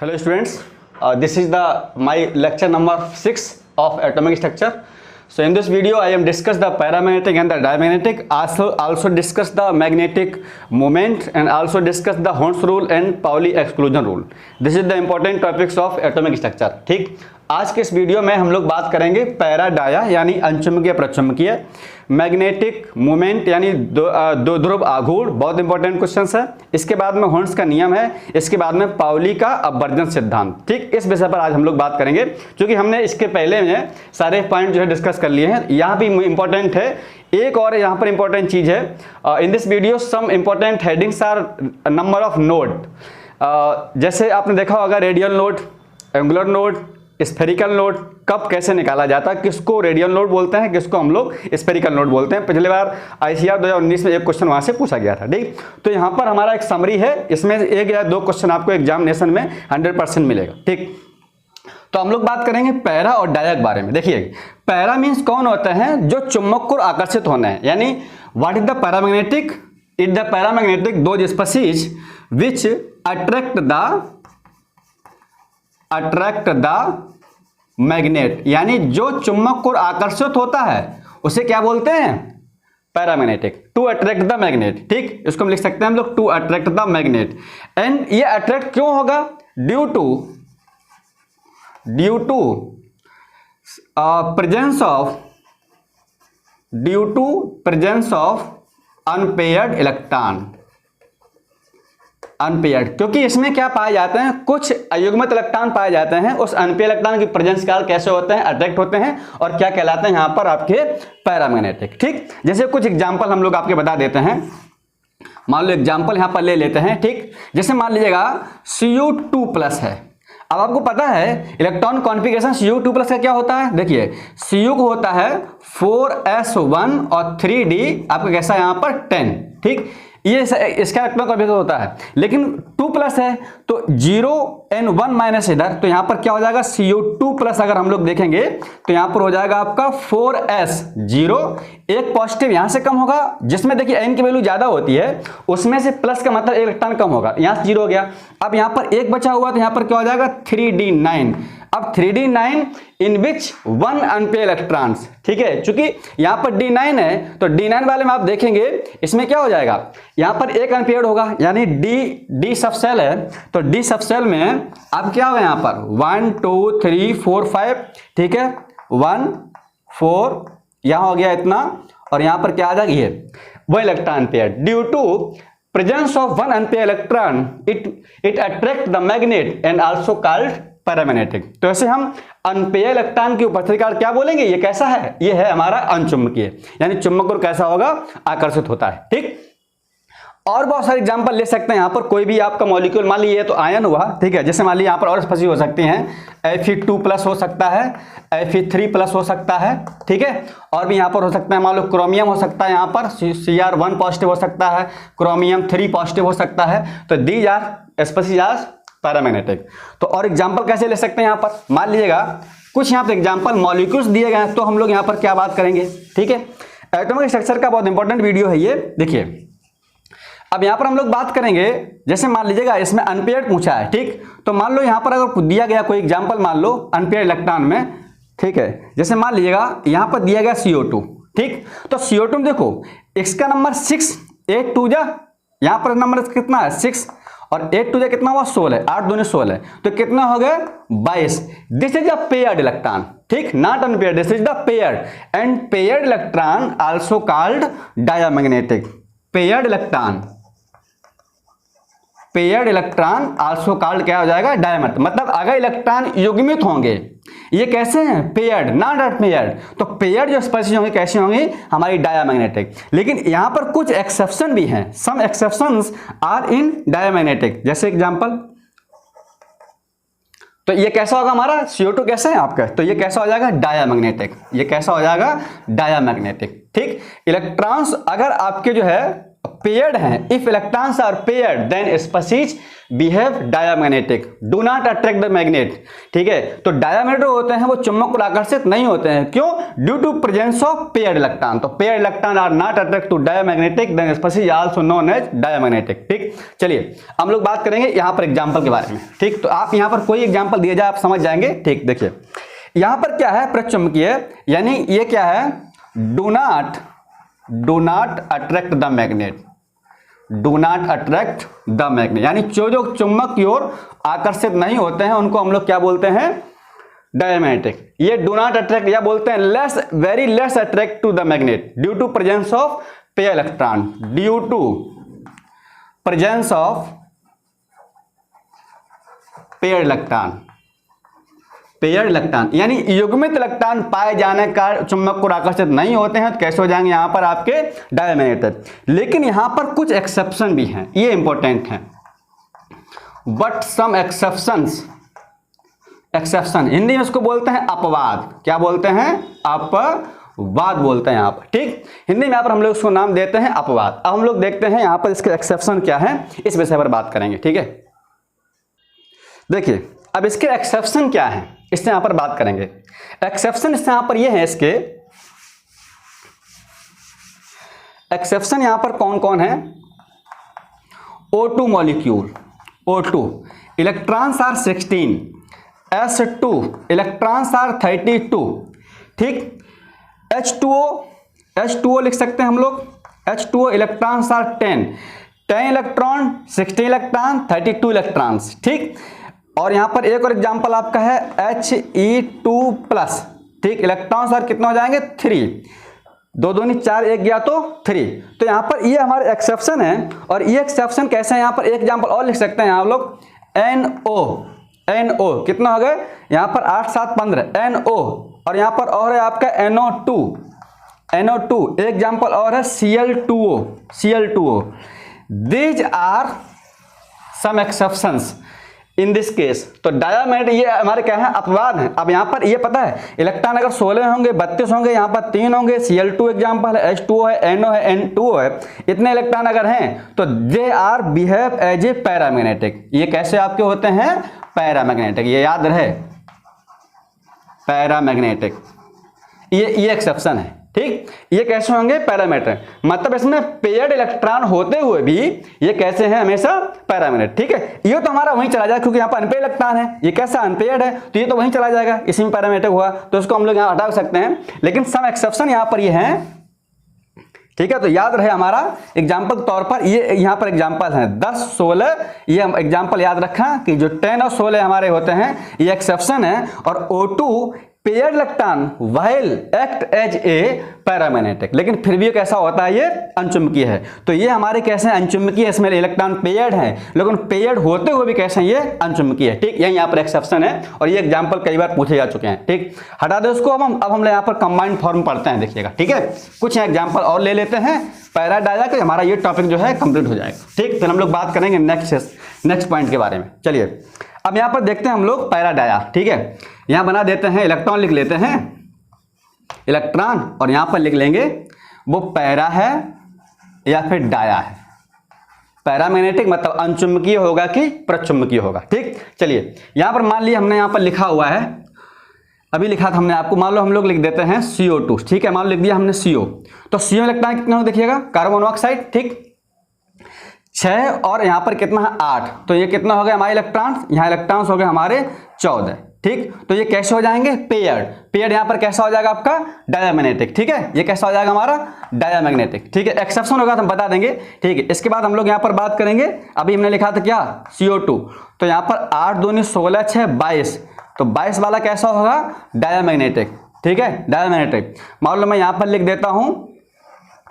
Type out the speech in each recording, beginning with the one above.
Hello students, this is the my lecture number 6 of atomic structure. So in this video I am discuss the paramagnetic and the diamagnetic, also discuss the magnetic moment and also discuss the Horn's rule and Pauli exclusion rule. This is the important topics of atomic structure. ठीक, आज के इस video में हम लोग बात करेंगे para dia यानी अंचुम्बकीय प्रचुम्बकीय, मैग्नेटिक मोमेंट यानी दो ध्रुव आघूर्ण, बहुत इंपॉर्टेंट क्वेश्चन है। इसके बाद में हॉर्न्स का नियम है, इसके बाद में पाउली का अपवर्जन सिद्धांत। ठीक, इस विषय पर आज हम लोग बात करेंगे क्योंकि हमने इसके पहले में सारे पॉइंट जो है डिस्कस कर लिए हैं। यहाँ भी इंपॉर्टेंट है, एक और यहाँ पर इंपॉर्टेंट चीज है। In this video some important headings are number of node. जैसे आपने देखा होगा radial node, angular node, spherical node कब कैसे निकाला जाता है, किसको रेडियल नोड बोलते हैं, किसको हम लोग स्फेरिकल नोड बोलते हैं। पिछली बार आईसीआर 2019 में एक क्वेश्चन वहां से पूछा गया था। ठीक, तो यहाँ पर हमारा एक समरी है, इसमें एक या दो क्वेश्चन आपको एग्जामिनेशन में 100% मिलेगा। ठीक, तो हम लोग बात करेंगे पैरा और डाया के बारे में। देखिए, पैरा मीन्स कौन होता है, जो चुंबक को आकर्षित होना है, यानी what is the paramagnetic, is the paramagnetic those species which attract the magnet, यानी जो चुंबक को आकर्षित होता है उसे क्या बोलते हैं, paramagnetic, to attract the magnet. ठीक, इसको हम लिख सकते हैं हम लोग to attract the magnet. And ये अट्रैक्ट क्यों होगा, due to presence of unpaired electron. Unpaired क्योंकि इसमें क्या पाए जाते हैं, कुछ अयुग्मित इलेक्ट्रॉन पाए जाते हैं। उस अनपेयर्ड इलेक्ट्रॉन की प्रेजेंस के कैसे होते हैं, अट्रैक्ट होते हैं और क्या कहलाते हैं यहाँ पर आपके पैरामैग्नेटिक। ठीक, जैसे कुछ एग्जांपल हम लोग आपके बता देते हैं। मान लो एग्जांपल यहाँ पर ले लेते हैं। ठीक, जैसे मान लीजिएगा Cu2+ है। अब आपको पता है इलेक्ट्रॉन कॉन्फ़िगरेशन Cu2+ का क्या होता है। देखिए, Cu को होता है 4s1 और 3d आपका कैसा यहाँ पर 10। ठीक, ये इसका इलेक्ट्रॉन कॉन्फ़िगरेशन होता है, लेकिन 2+ है तो 0n1- इधर, तो यहाँ पर क्या हो जाएगा Cu2+। अगर हम लोग देखेंगे तो यहाँ पर हो जाएगा आपका 4s0, एक पॉजिटिव यहाँ से कम होगा, जिसमें देखिए n की वैल्यू ज्यादा होती है, उसमें से प्लस का मतलब एक इलेक्ट्रॉन कम होगा, यहाँ से 0 हो गया। अब यहाँ पर एक बचा हुआ तो यहाँ पर क्या हो जाएगा 3d9। अब 3d9 इन विच 1 अनपेयर्ड इलेक्ट्रॉन्स। ठीक है, चूंकि यहाँ पर d9 है तो d9 वाले में आप देखेंगे इसमें क्या हो जाएगा, यहाँ पर एक अनपेयर्ड होगा, यानी d सब सेल है तो d सब सेल में अब क्या होगा यहाँ पर 1 2 3 4 5। ठीक है, 1 4 यहाँ हो गया इतना, और यहाँ पर क्या आ जाएगी है वो electron pair. Due to presence of 1 unpaired electron it attract the magnet and also called paramagnetic. तो ऐसे हम अनपेयर इलेक्ट्रॉन की उपस्थिति का क्या बोलेंगे, ये कैसा है, ये है हमारा अनचुंबकीय, यानी चुंबक को कैसा होगा, आकर्षित होता है। ठीक, और बहुत सारे एग्जांपल ले सकते हैं। यहाँ पर कोई भी आपका मॉलिक्यूल, मान लीजिए तो आयन हुआ। ठीक है, जैसे मान लीजिए यहाँ पर और स्पीशीज हो सकती हैं, Fe2+ हो सकता है, Fe3+ हो सकता है। ठीक है, और भी यहाँ पर हो सकता है, मान लो क्रोमियम हो सकता है, यहाँ पर Cr1 पॉजिटिव हो सकता है, क्रोमियम 3 पॉजिटिव हो सकता है। तो these are species are paramagnetic. तो और एग्जांपल कैसे ले सकते हैं, यहाँ पर मान लीजिएगा कुछ यहाँ पर एग्जांपल मॉलिक्यूल्स दिए गए हैं, तो हम लोग यहाँ पर क्या बात करेंगे। ठीक है, एटॉमिक स्ट्रक्चर का बहुत इंपॉर्टेंट वीडियो है ये। देखिए, अब यहाँ पर हम लोग बात करेंगे, जैसे मान लीजिएगा इसमें अनपेयर्ड पूछा है। ठीक, तो मान लो यहाँ पर अगर दिया गया कोई एग्जांपल, मान लो अनपेयर्ड इलेक्ट्रॉन में। ठीक है, जैसे मान लीजिएगा यहाँ पर दिया गया CO2। ठीक, तो CO2 देखो इसका नंबर 6, 8 2 जा, यहाँ पर नंबर कितना है 6 और 8 2 जा कितना हुआ 16, 8 दूनी 16, तो कितना हो गया 22। This is a paired electron. ठीक, not unpaired, this is the paired, and paired electron also called diamagnetic. Paired electron also called क्या हो जाएगा, डायमैग्नेटिक। मतलब अगर इलेक्ट्रॉन युग्मित होंगे, ये कैसे हैं, पेयर्ड, नॉट अनपेयर्ड, तो पेयर्ड जो स्पीशीज होंगे कैसे होंगी, हमारी डायामैग्नेटिक। लेकिन यहां पर कुछ एक्सेप्शन भी हैं, some exceptions are in diamagnetic. जैसे एग्जांपल, तो ये कैसा होगा हमारा CO2 कैसे है आपका, तो ये कैसा हो जाएगा डायामैग्नेटिक, ये कैसा हो जाएगा डायामैग्नेटिक। ठीक, इलेक्ट्रॉन्स अगर आपके जो है पेयर्ड हैं, if electrons are paired then species behave diamagnetic, do not attract the magnet. ठीक है, तो डायामैग्नेट होते हैं वो चुंबक को आकर्षित नहीं होते हैं, क्यों? Due to presence of paired electron. तो paired electron are not attract to diamagnetic then species also known as diamagnetic. ठीक, चलिए हम लोग बात करेंगे यहां पर एग्जांपल के बारे में। ठीक, तो आप यहां पर कोई एग्जांपल दिया जाए आप समझ जाएंगे। ठीक, देखिए यहां पर क्या है, प्रचुंबकीय, यानी ये क्या है, do not attract the magnet, do not attract the magnet, यानी जो चुंबक की ओर आकर्षित नहीं होते हैं उनको हम लोग क्या बोलते हैं, डायमैग्नेटिक। ये डू नॉट अट्रैक्ट या बोलते हैं less, very less attract to the magnet due to presence of pair electron, due to presence of pair electron, pair electron यानी युग्मित इलेक्ट्रॉन पाए जाने का चुंबक को आकर्षित नहीं होते हैं, तो कैसे हो जाएंगे यहां पर आपके डायमैग्नेटिक। लेकिन यहां पर कुछ एक्सेप्शन भी हैं, ये इंपॉर्टेंट हैं। But some exceptions, exception Hindi में उसको बोलते हैं अपवाद। क्या बोलते हैं? अपवाद बोलते हैं यहां पर। ठीक, हिंदी में यहां पर हम लोग उसको नाम देते हैं अपवाद। अब हम लोग देखते हैं यहां पर इसके एक्सेप्शन क्या है, इस विषय पर बात करेंगे। ठीक है, देखिए अब इसके एक्सेप्शन क्या है, इससे यहां पर बात करेंगे। एक्सेप्शन इससे यहां पर ये है, इसके एक्सेप्शन यहां पर कौन कौन है? O2 molecule, O2 electrons are 16, S2 electrons are 32। ठीक, H2O लिख सकते हैं हम लोग, H2O electrons are 10 electron, 16 electron, 32 electrons. ठीक, और यहां पर एक और एग्जांपल आपका है He2+। ठीक, इलेक्ट्रॉन्स और कितना हो जाएंगे? 3, 2 दूनी 4, 1 गया तो 3। तो यहां पर ये हमारे एक्सेप्शन है। और ये एक्सेप्शन कैसे है, यहां पर एक एग्जांपल और लिख सकते हैं आप लोग, NO कितना हो गए यहां पर 8, 7, 15 NO। और यहां पर और है आपका NO2 एक एग्जांपल और है Cl2O। These are some exceptions in this case. तो डायमैग्नेट ये हमारे क्या है, अपवाद हैं। अब यहाँ पर ये पता है इलेक्ट्रॉन अगर 16 होंगे, 32 होंगे, यहाँ पर 3 होंगे, Cl2 एग्जाम्पल है, H2O है, NO है, N2O है, इतने इलेक्ट्रॉन अगर हैं तो they are behave as a paramagnetic. ये कैसे आपके होते हैं? पैरामैग्नेटिक, ये याद रहे, पैरामैग्नेटिक। ये एक्सेप्शन है। ठीक, ये कैसे होंगे? पैरामैग्नेटिक, मतलब इसमें पेयर्ड इलेक्ट्रॉन होते हुए भी ये कैसे हैं? हमेशा पैरामैग्नेटिक। ठीक है, ये तो हमारा वहीं चला जाएगा क्योंकि यहाँ पर अनपेयर्ड इलेक्ट्रॉन है, ये कैसा अनपेयर्ड है तो ये तो वहीं चला जाएगा, इसी में पैरामैग्नेटिक हुआ, तो इसको हम लोग यहाँ हटा सकते हैं। लेकिन सम एक्सेप्शन यहाँ पर ये हैं। ठीक है, तो याद रहे हमारा एग्जाम्पल के तौर पर ये यहाँ पर एग्जाम्पल हैं 10, 16, ये हम एग्जाम्पल याद रखा कि जो 10 और 16 हमारे होते हैं ये एक्सेप्शन है। और O2 paired electron while act as a paramagnetic, लेकिन फिर भी कैसा होता है? ये अनचुंबकीय है। तो ये हमारे कैसे अनचुंबकीय है, इसमें इलेक्ट्रॉन पेयर्ड है, लेकिन पेयर्ड होते हुए भी कैसे ये अनचुंबकीय है। ठीक, यही यहाँ पर एक्सेप्शन है और ये एग्जाम्पल कई बार पूछे जा चुके हैं। ठीक, हटा दो उसको। अब हम यहाँ पर कंबाइंड फॉर्म पढ़ते हैं, देखिएगा। ठीक है, कुछ एग्जाम्पल और ले लेते हैं पैरा डाया के, हमारा ये टॉपिक जो है कंप्लीट हो जाएगा। ठीक, फिर हम लोग बात करेंगे नेक्स्ट पॉइंट के बारे में। चलिए अब यहाँ पर देखते हैं हम लोग पैरा डाया। ठीक है, यहाँ बना देते हैं, इलेक्ट्रॉन लिख लेते हैं, इलेक्ट्रॉन, और यहाँ पर लिख लेंगे वो पैरा है या फिर डाया है। पैरामैग्नेटिक मतलब अनचुंबकीय होगा कि प्रचुंबकीय होगा। ठीक, चलिए यहाँ पर मान लिया हमने यहाँ पर लिखा हुआ है, अभी लिखा था हमने आपको, मान लो हम लोग लिख देते हैं CO2। ठीक है, मान लो लिख दिया हमने CO, तो CO इलेक्ट्रॉन कितना हो देखिएगा, कार्बन मोनोऑक्साइड। ठीक, 6 और यहाँ पर कितना है 8, तो ये कितना हो गया हमारे इलेक्ट्रॉन, यहाँ इलेक्ट्रॉन्स हो गए हमारे 14। ठीक, तो ये कैसे हो जाएंगे? पेयर्ड यहाँ पर कैसा हो जाएगा आपका? डायमैग्नेटिक। ठीक है, ये कैसा हो जाएगा हमारा? डायमैग्नेटिक। ठीक है, एक्सेप्शन होगा तो हम बता देंगे। ठीक है, इसके बाद हम लोग यहाँ पर बात करेंगे, अभी हमने लिखा था क्या, CO2, तो यहाँ पर 8 दूनी 16, 6 22, तो 22 वाला कैसा होगा? डायमैग्नेटिक। ठीक है, डायमैग्नेटिक। मान लो मैं यहाँ पर लिख देता हूँ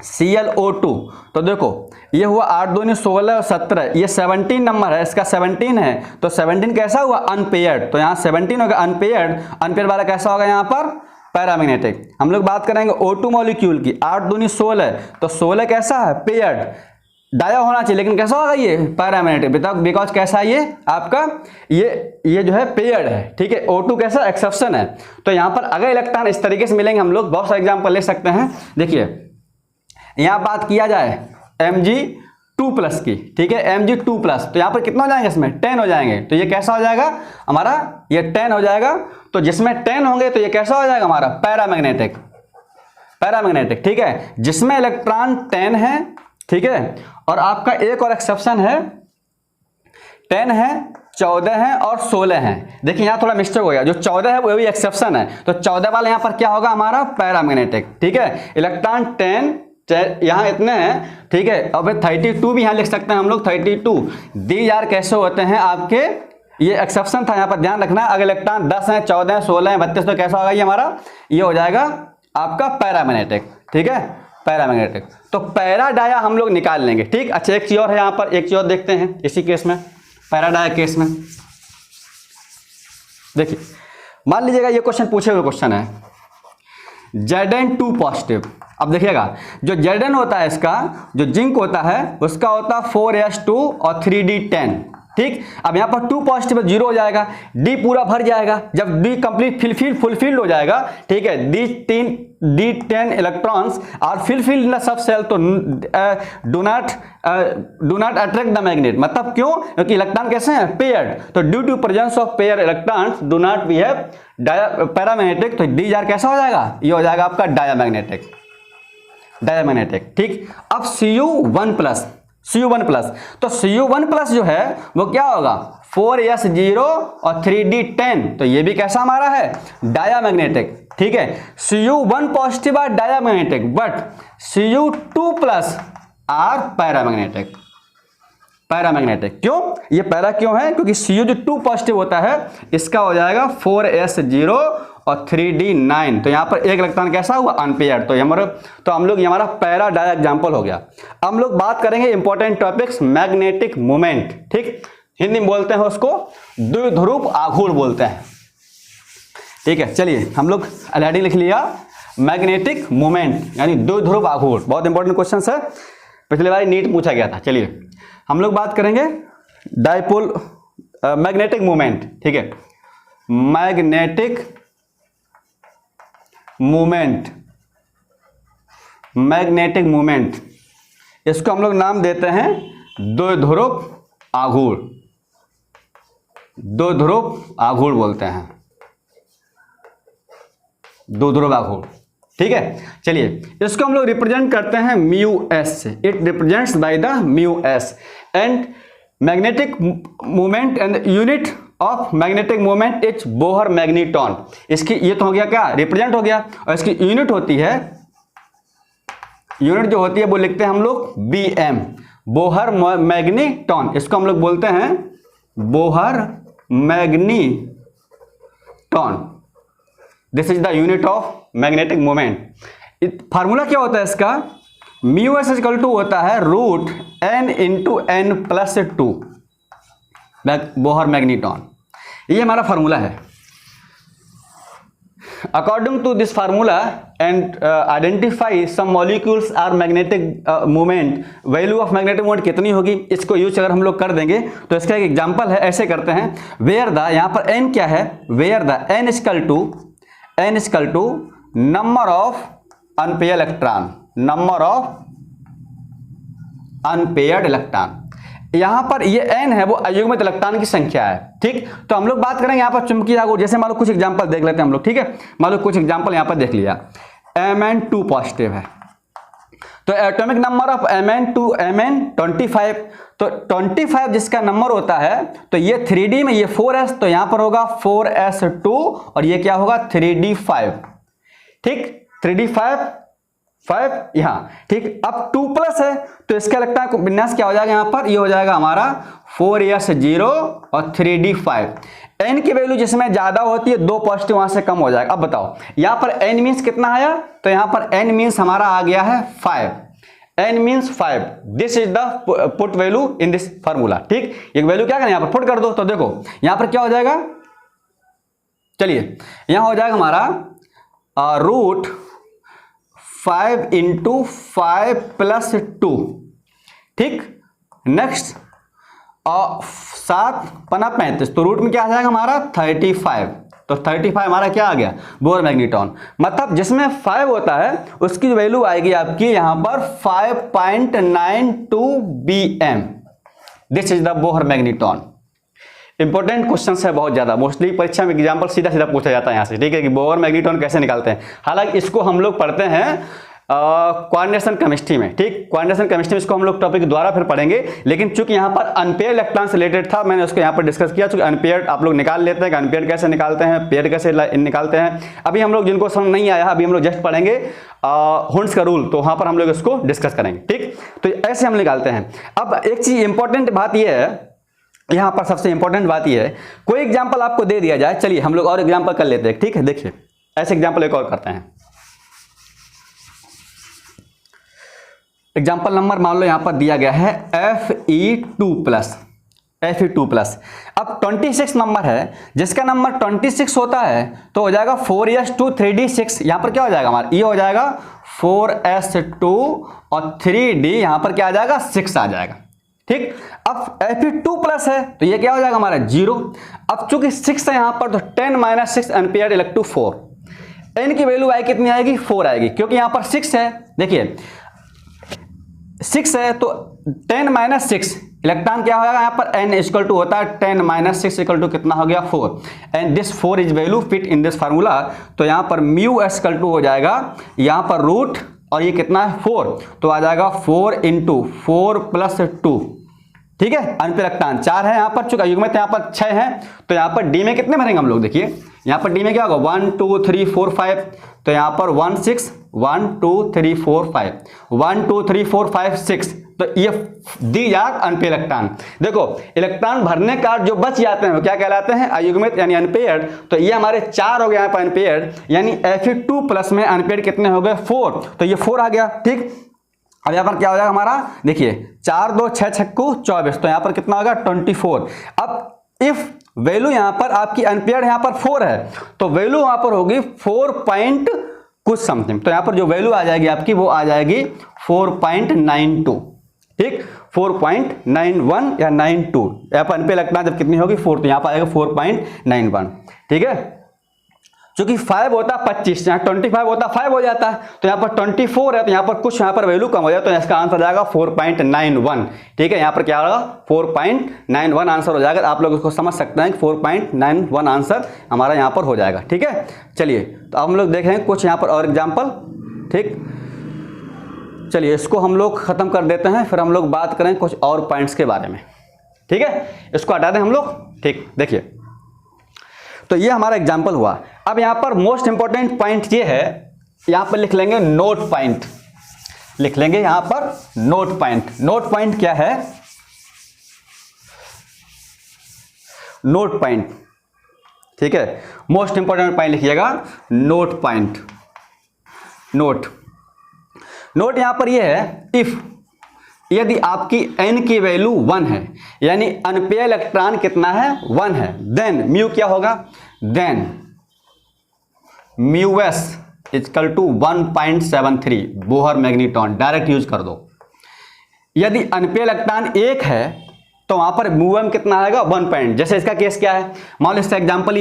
ClO2, तो देखो ये हुआ 8 दूनी 16 और 17, ये 17 नंबर है, इसका 17 है, तो 17 कैसा हुआ? अनपेयर्ड, तो यहाँ 17 होगा अनपेयर्ड वाला कैसा होगा यहाँ पर? पैरामैग्नेटिक। हम लोग बात करेंगे O2 मॉलिक्यूल की, 8 दूनी 16, तो 16 कैसा है? पेयर्ड, डाया होना चाहिए, लेकिन कैसा होगा ये? पैरामैग्नेटिक, बिकॉज कैसा है ये आपका, ये जो है पेयर्ड है। ठीक है, O2 कैसा? एक्सेप्शन है। तो यहाँ पर अगर इलेक्ट्रॉन इस तरीके से मिलेंगे, हम लोग बहुत सारे एग्जाम्पल ले सकते हैं। देखिए यहाँ बात किया जाए Mg2+ की, ठीक है, Mg2+, तो यहाँ पर कितना हो जाएंगे, इसमें 10 हो जाएंगे, तो ये कैसा हो जाएगा हमारा, ये 10 हो जाएगा। तो जिसमें 10 होंगे तो ये कैसा हो जाएगा हमारा पैरामैग्नेटिक, पैरामैग्नेटिक, ठीक है, जिसमें इलेक्ट्रॉन 10 है, ठीक है। और आपका एक और एक्सेप्शन है, 10 है, 14 है और 16 है। देखिए यहाँ थोड़ा मिस्टेक हो गया, जो 14 है वो भी एक्सेप्शन है, तो 14 वाला यहाँ पर क्या होगा हमारा पैरामैग्नेटिक, ठीक है। इलेक्ट्रॉन 10 यहाँ इतने हैं, ठीक है। अब 32 भी यहाँ लिख सकते हैं हम लोग, 32 दी यार कैसे होते हैं आपके, ये एक्सेप्शन था, यहाँ पर ध्यान रखना। अगर इलेक्ट्रॉन 10 है, 14 है, 16 है, 32, तो कैसा होगा ये हमारा, ये हो जाएगा आपका पैरामैग्नेटिक, ठीक है, पैरामैग्नेटिक। तो पैरा डाया हम लोग निकाल लेंगे, ठीक। अच्छा एक चीज और है यहाँ पर, एक चीज और देखते हैं इसी केस में, पैरा डाया केस में। देखिए मान लीजिएगा ये क्वेश्चन पूछे हुए क्वेश्चन है, Zn2 पॉजिटिव। अब देखिएगा जो Zn होता है इसका, जो जिंक होता है उसका होता है 4s2 और 3d10, ठीक। अब यहाँ पर 2 पॉजिटिव 0 हो जाएगा, D पूरा भर जाएगा। जब D कंप्लीट फुलफिल्ड हो जाएगा, ठीक है, D10 electrons are fulfilled in the sub cell, तो do not attract the magnet. मतलब क्यों, क्योंकि इलेक्ट्रॉन कैसे हैं, पेयर्ड, तो due to presence of pair electrons do not behave paramagnetic, तो D जार कैसा हो जाएगा, ये हो जाएगा आपका डायामैग्नेटिक, डायामैग्नेटिक, ठीक। अब Cu1+, तो Cu1+ जो है वो क्या होगा 4s0 और 3d10, तो ये भी कैसा हमारा है डायामैग्नेटिक, ठीक है। Cu1 positive are diamagnetic, but Cu2+ are paramagnetic, paramagnetic. क्यों, ये पैरा क्यों है, क्योंकि Cu जो 2 पॉजिटिव होता है इसका हो जाएगा 4s0 और 3d9, तो यहाँ पर एक इलेक्ट्रॉन कैसा हुआ अनपेयर्ड, तो हम लोग ये हमारा पैरा डाया एग्जाम्पल हो गया। अब हम लोग बात करेंगे इंपॉर्टेंट टॉपिक्स, मैग्नेटिक मोमेंट, ठीक, हिंदी में बोलते हैं उसको द्विध्रुव आघूर्ण बोलते हैं, ठीक है। चलिए हम लोग ऑलरेडी लिख लिया मैग्नेटिक मोमेंट यानी द्विध्रुव आघूर्ण, बहुत इंपॉर्टेंट क्वेश्चन है, पिछली बार नीट पूछा गया था। चलिए हम लोग बात करेंगे डाइपोल मैग्नेटिक मोमेंट, ठीक है, मैग्नेटिक मोमेंट, मैग्नेटिक मोमेंट, इसको हम लोग नाम देते हैं द्विध्रुव आघूर्ण, द्विध्रुव आघूर्ण बोलते हैं, द्विध्रुव आघूर्ण, ठीक है। चलिए इसको हम लोग रिप्रेजेंट करते हैं μs से, it represents by the μs and magnetic moment and unit of magnetic moment is Bohr magneton. इसकी ये तो हो गया क्या, रिप्रेजेंट हो गया, और इसकी यूनिट होती है, यूनिट जो होती है वो लिखते हैं हम लोग bm, बोहर मैग्नीटॉन, इसको हम लोग बोलते हैं Bohr magneton. This is the unit of magnetic moment. Formula क्या होता है इसका, μs इक्वल टू होता है √n × n+2 बोहर मैग्नीटॉन, ये हमारा फार्मूला है। According to this formula and identify some molecules are magnetic moment, value of magnetic moment कितनी होगी, इसको यूज अगर हम लोग कर देंगे तो इसका एक एग्जांपल है, ऐसे करते हैं, वेयर द, यहाँ पर n क्या है, where the n equal to number of unpaired electron, number of unpaired electron, यहां पर ये n है वो अयुग्मित इलेक्ट्रॉन की संख्या है, ठीक। तो हम लोग बात करेंगे यहां पर चुंबकीय आघूर्ण, जैसे मान लो कुछ एग्जांपल देख लेते हैं हम लोग, ठीक है। मान लो कुछ एग्जांपल यहां पर देख लिया, Mn2 पॉजिटिव है, तो एटॉमिक नंबर ऑफ Mn 25, तो 25 जिसका नंबर होता है, तो ये 3d में ये 4s, तो यहां पर होगा 4s2 और ये क्या होगा 3d5, ठीक, 3d5 यहाँ, ठीक। अब 2+ है तो इसका लगता है विन्यास क्या हो जाएगा, यहाँ पर ये हो जाएगा हमारा 4s0 और 3d5। n की वैल्यू जिसमें ज्यादा होती है 2 पॉजिटिव वहां से कम हो जाएगा। अब बताओ यहाँ पर n मीन्स कितना आया, तो यहाँ पर n मीन्स हमारा आ गया है 5, n means 5, this is the put value in this formula, ठीक। एक वैल्यू क्या करें यहाँ पर पुट कर दो, तो देखो यहाँ पर क्या हो जाएगा, चलिए यहाँ हो जाएगा हमारा √5 × 5+2, ठीक। नेक्स्ट 7 × 35, तो रूट में क्या आ जाएगा हमारा 35, तो 35 हमारा क्या आ गया, बोर मैग्नीट्रॉन। मतलब जिसमें 5 होता है उसकी वैल्यू आएगी आपकी यहां पर 5.92 BM। This is the Bohr magnetron. Important question है बहुत ज्यादा, मोस्टली परीक्षा में एग्जाम्पल सीधा सीधा पूछा जाता है यहाँ से, ठीक है, कि बोहर मैग्नीट्रॉन कैसे निकालते हैं। हालांकि इसको हम लोग पढ़ते हैं कोऑर्डिनेशन केमिस्ट्री में, ठीक, कोऑर्डिनेशन केमिस्ट्री में इसको हम लोग टॉपिक द्वारा फिर पढ़ेंगे। लेकिन चूंकि यहाँ पर अनपेयर इलेक्ट्रॉन से रिलेटेड था, मैंने उसको यहाँ पर डिस्कस किया। चूंकि अनपेयर आप लोग निकाल लेते हैं कि अनपेयर कैसे निकालते हैं, पेयर कैसे निकालते हैं। अभी हम लोग जिनको समझ नहीं आया, अभी हम लोग जस्ट पढ़ेंगे हुंड्स का रूल, तो वहां पर हम लोग इसको डिस्कस करेंगे, ठीक। तो ऐसे हम निकालते हैं। अब एक चीज इंपॉर्टेंट बात यह है, यहां पर सबसे इंपॉर्टेंट बात यह है, कोई एग्जाम्पल आपको दे दिया जाए, चलिए हम लोग और एग्जाम्पल कर लेते हैं, ठीक है। देखिए ऐसे एग्जाम्पल एक और करते हैं। एग्जाम्पल नंबर मान लो यहां पर दिया गया है Fe2+। अब 26 नंबर है, जिसका नंबर 26 होता है तो हो जाएगा 4s2 3d6। यहां पर क्या हो जाएगा हमारा, ये हो जाएगा 4s2 और 3d, यहां पर क्या आ जाएगा 6 आ जाएगा, ठीक। अब Fe2+ है तो ये क्या हो जाएगा हमारा 0। अब चूंकि 6 है यहां पर तो 10 - 6 एम्पियर इलेक्ट्रो 4। n की वैल्यू आई कितनी आएगी, 4 आएगी, क्योंकि यहां पर 6 है। देखिए 6 है तो 10 - 6 इलेक्ट्रॉन क्या होगा यहाँ पर, n इक्वल टू होता है 10 - 6 इक्वल टू कितना हो गया 4, and this 4 is value fit in this formula. तो यहाँ पर म्यू इक्वल टू हो जाएगा यहाँ पर रूट, और ये कितना है 4, तो आ जाएगा 4 × 4 + 2, ठीक है। अनपेयर इलेक्ट्रॉन 4 है यहाँ पर, चूंकि युग्मित यहाँ पर 6 है, तो यहाँ पर डी में कितने भरेंगे हम लोग, देखिए यहाँ पर डी में क्या होगा 1 2 3 4 5, तो यहाँ पर 1 6 1 2 3 4 5 1 2 3 4 5 6, तो ये दी जा अनपेयर इलेक्ट्रॉन। देखो इलेक्ट्रॉन भरने का जो बच जाते हैं वो क्या कहलाते हैं, अयुग्मित यानी अनपेयर्ड। तो ये हमारे 4 हो गया यहाँ पर अनपेयर्ड, यानी Fe2+ में अनपेयर्ड कितने हो गए 4, तो ये 4 आ गया, ठीक। अब यहाँ पर क्या हो जाएगा हमारा, देखिए 4 2 6 6 24, तो यहाँ पर कितना होगा 24। अब इफ वैल्यू यहाँ पर आपकी अनपेयर्ड यहाँ पर 4 है तो वैल्यू यहाँ पर होगी 4 पॉइंट कुछ समथिंग, तो यहाँ पर जो वैल्यू आ जाएगी आपकी वो आ जाएगी 4.92, ठीक, 4.91 या 92। यहाँ पर अनपेयर्ड इलेक्ट्रॉन जब कितनी होगी 4, तो यहाँ पर आएगा 4.91, ठीक है। क्योंकि 5 होता है 25, यहाँ 25 होता 5 हो जाता है, तो यहाँ पर 24 है, तो यहाँ पर कुछ यहाँ पर वैल्यू कम हो जाए, तो इसका आंसर जाएगा 4.91, ठीक है। यहाँ पर क्या होगा 4.91 आंसर हो जाएगा। आप लोग इसको समझ सकते हैं कि 4.91 आंसर हमारा यहाँ पर हो जाएगा, ठीक है। चलिए तो अब हम लोग देखेंगे कुछ यहाँ पर और एग्जाम्पल, ठीक। चलिए इसको हम लोग खत्म कर देते हैं, फिर हम लोग बात करें कुछ और पॉइंट्स के बारे में, ठीक है। इसको हटा दें हम लोग, ठीक। देखिए तो ये हमारा एग्जाम्पल हुआ। अब यहां पर मोस्ट इंपॉर्टेंट पॉइंट ये है, यहां पर लिख लेंगे नोट पॉइंट, लिख लेंगे यहां पर नोट पॉइंट। नोट पॉइंट क्या है, नोट पॉइंट, ठीक है। मोस्ट इंपॉर्टेंट पॉइंट लिखिएगा नोट पॉइंट। नोट यहां पर ये है, इफ यदि आपकी n की वैल्यू 1 है, यानी अनपेयर इलेक्ट्रॉन कितना है 1 है, देन म्यू क्या होगा, then mu S equal to 1.73 Bohr magnetron, direct use कर दो। यदि अनपेयर इलेक्ट्रॉन 1 है तो वहां पर म्यू एम कितना आएगा 1 पॉइंट। जैसे इसका केस क्या है, मान लो इसका एग्जाम्पल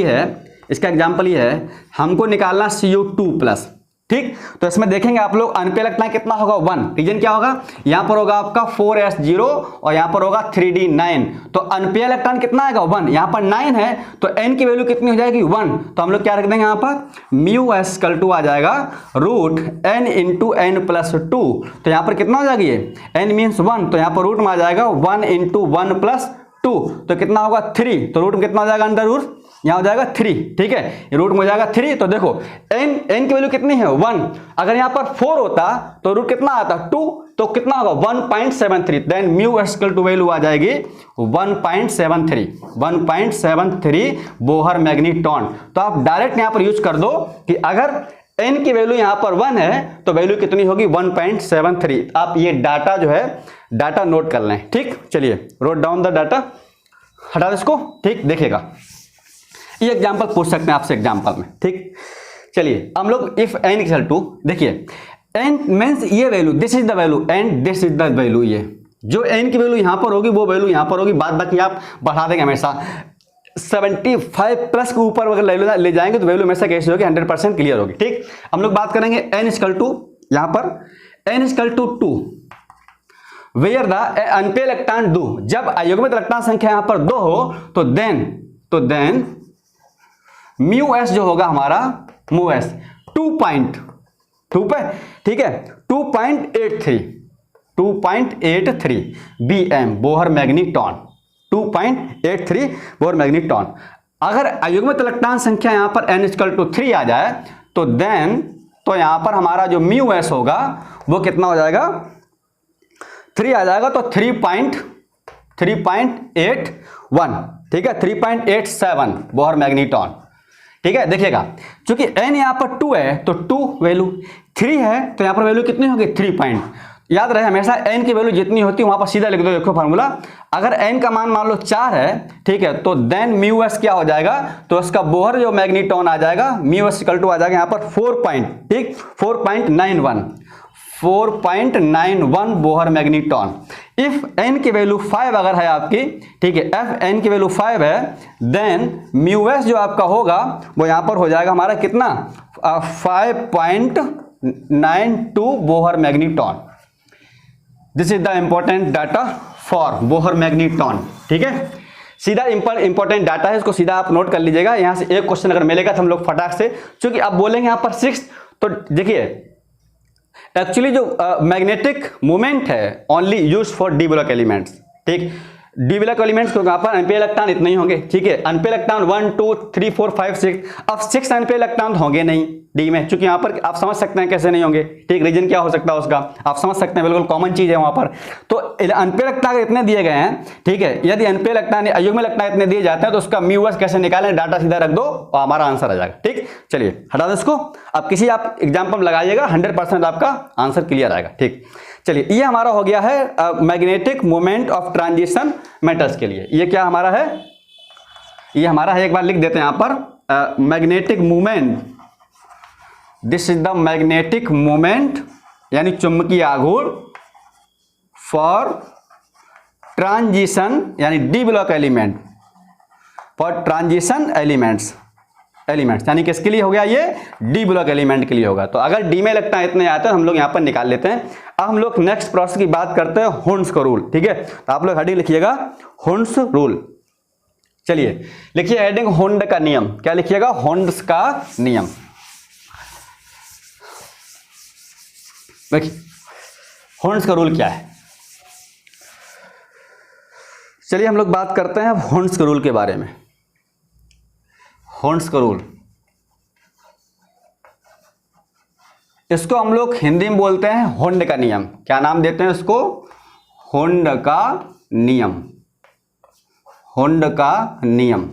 ही है, हमको निकालना CO2+, ठीक। तो इसमें देखेंगे आप लोग अनपेयर इलेक्ट्रॉन कितना होगा 1, रीजन क्या होगा, यहां पर होगा आपका 4s0 और यहां पर होगा 3d9, तो अनपेयर इलेक्ट्रॉन कितना आएगा 1, यहां पर 9 है तो n की वैल्यू कितनी हो जाएगी 1, तो हम लोग क्या रख देंगे यहां पर म्यू एस इक्वल टू आ जाएगा रूट n × n+2, तो यहां पर कितना हो जाएगा ये n मीन्स 1, तो यहां पर रूट में आ जाएगा 1 × 1+2, तो कितना होगा 3, तो रूट में कितना हो जाएगा अंडर रूट, यहाँ हो जाएगा 3, ठीक है, ये रूट में हो जाएगा 3। तो देखो n की वैल्यू कितनी है 1, अगर यहाँ पर 4 होता तो रूट कितना आता 2, तो कितना होगा 1.73, then mu equal to value आ जाएगी 1.73 बोहर मैग्नीट्रॉन। तो आप डायरेक्ट यहाँ पर यूज कर दो कि अगर n की वैल्यू यहाँ पर 1 है तो वैल्यू कितनी होगी 1.73। आप ये डाटा जो है डाटा नोट कर लें, ठीक। चलिए रोट डाउन द डाटा, हटा दो इसको, ठीक। देखिएगा ये एग्जांपल पूछ सकते हैं आपसे एग्जांपल में, ठीक। चलिए हम लोग इफ n इक्वल टू, देखिए n मींस ये value, this is the value and this is the value, ये जो n की वैल्यू यहां पर होगी वो वैल्यू यहां पर होगी, बाद बाकी आप बढ़ा देंगे हमेशा। 75 प्लस के ऊपर अगर ले जाएंगे तो वैल्यू हमेशा कैसी होगी, 100% क्लियर होगी। ठीक, हम लोग बात करेंगे n इक्वल टू, यहां पर n equal to 2 where the unpaired electron do, जब अयुग्मित इलेक्ट्रॉन संख्या यहां पर 2 हो तो देन म्यू एस जो होगा हमारा, म्यू एस 2.2 पे, ठीक है, 2.83 BM बोहर मैग्नीटॉन, 2.83 बोहर मैग्नीटॉन। अगर अयुग्मित इलेक्ट्रॉन संख्या यहां पर n इक्वल टू 3 आ जाए तो यहां पर हमारा जो म्यू एस होगा वो कितना हो जाएगा, 3 आ जाएगा तो 3.81, ठीक है, 3.87 बोहर मैग्नीटॉन। ठीक है, देखिएगा क्योंकि n यहां पर 2 है तो 2 वैल्यू, 3 है तो यहां पर वैल्यू कितनी होगी, 3 पॉइंट। याद रहे हमेशा n की वैल्यू जितनी होती है वहां पर सीधा लिख दो, देखो फार्मूला, अगर n का मान मान लो 4 है, ठीक है, तो देन म्यू एस क्या हो जाएगा, तो उसका बोहर जो मैग्नीटॉन आ जाएगा, म्यू एस इक्वल टू आ जाएगा यहां पर 4.91 बोहर मैग्नीटॉन। इफ n की वैल्यू 5 अगर है आपकी, ठीक है, एफ n की वैल्यू 5 है, देन म्यू एस जो आपका होगा वो यहां पर हो जाएगा हमारा कितना, 5.92 Bohr magneton. This is the important data for Bohr magneton. ठीक है, सीधा इंपॉर्टेंट डाटा है, इसको सीधा आप नोट कर लीजिएगा। यहां से एक क्वेश्चन अगर मिलेगा तो हम लोग फटाक से, क्योंकि आप बोलेंगे यहां पर 6, तो देखिए एक्चुअली जो मैग्नेटिक मोमेंट है only use for D block elements. ठीक, डी ब्लॉक एलिमेंट्स को यहाँ पर अनपेयर इलेक्ट्रॉन इतने ही होंगे, ठीक है, अनपेयर इलेक्ट्रॉन 1 2 3 4 5 6, अब 6 अनपेयर इलेक्ट्रॉन होंगे नहीं डी में, क्योंकि यहाँ पर आप समझ सकते हैं कैसे नहीं होंगे। ठीक, रीजन क्या हो सकता है उसका, आप समझ सकते हैं, बिल्कुल कॉमन चीज है वहां पर। तो अनपेयर इलेक्ट्रॉन इतने दिए गए हैं, ठीक है, यदि अनपेयर इलेक्ट्रॉन अयुग्मित इलेक्ट्रॉन इतने दिए जाते हैं तो उसका म्यू एस कैसे निकालें, डाटा सीधा रख दो और हमारा आंसर आ जाएगा। ठीक, चलिए हटा दो इसको, अब किसी आप एग्जाम्पल लगाइएगा, 100% आपका आंसर क्लियर आएगा। ठीक, चलिए ये हमारा हो गया है magnetic moment of transition metals के लिए। ये क्या हमारा है, ये हमारा है, एक बार लिख देते हैं यहां पर, magnetic moment, this is the magnetic moment यानी चुंबकीय आघूर्ण फॉर ट्रांजिशन यानी D block element, for transition elements यानी किसके लिए हो गया, ये डी ब्लॉक एलिमेंट के लिए होगा। तो अगर डी में इलेक्ट्रॉन इतने आते हैं हम लोग यहां पर निकाल लेते हैं। अब हम लोग नेक्स्ट प्रोसेस की बात करते हैं, होर्न्स का रूल। ठीक है, तो आप लोग हेडिंग लिखिएगा होर्न्स रूल। चलिए लिखिए हेडिंग होर्न का नियम, क्या लिखिएगा, होर्न्स का नियम। देखिए होर्न्स का रूल क्या है, चलिए हम लोग बात करते हैं होर्न्स के रूल के बारे में। होर्न्स का रूल, इसको हम लोग हिंदी में बोलते हैं होर्न का नियम। क्या नाम देते हैं इसको, होर्न का नियम, होर्न का नियम।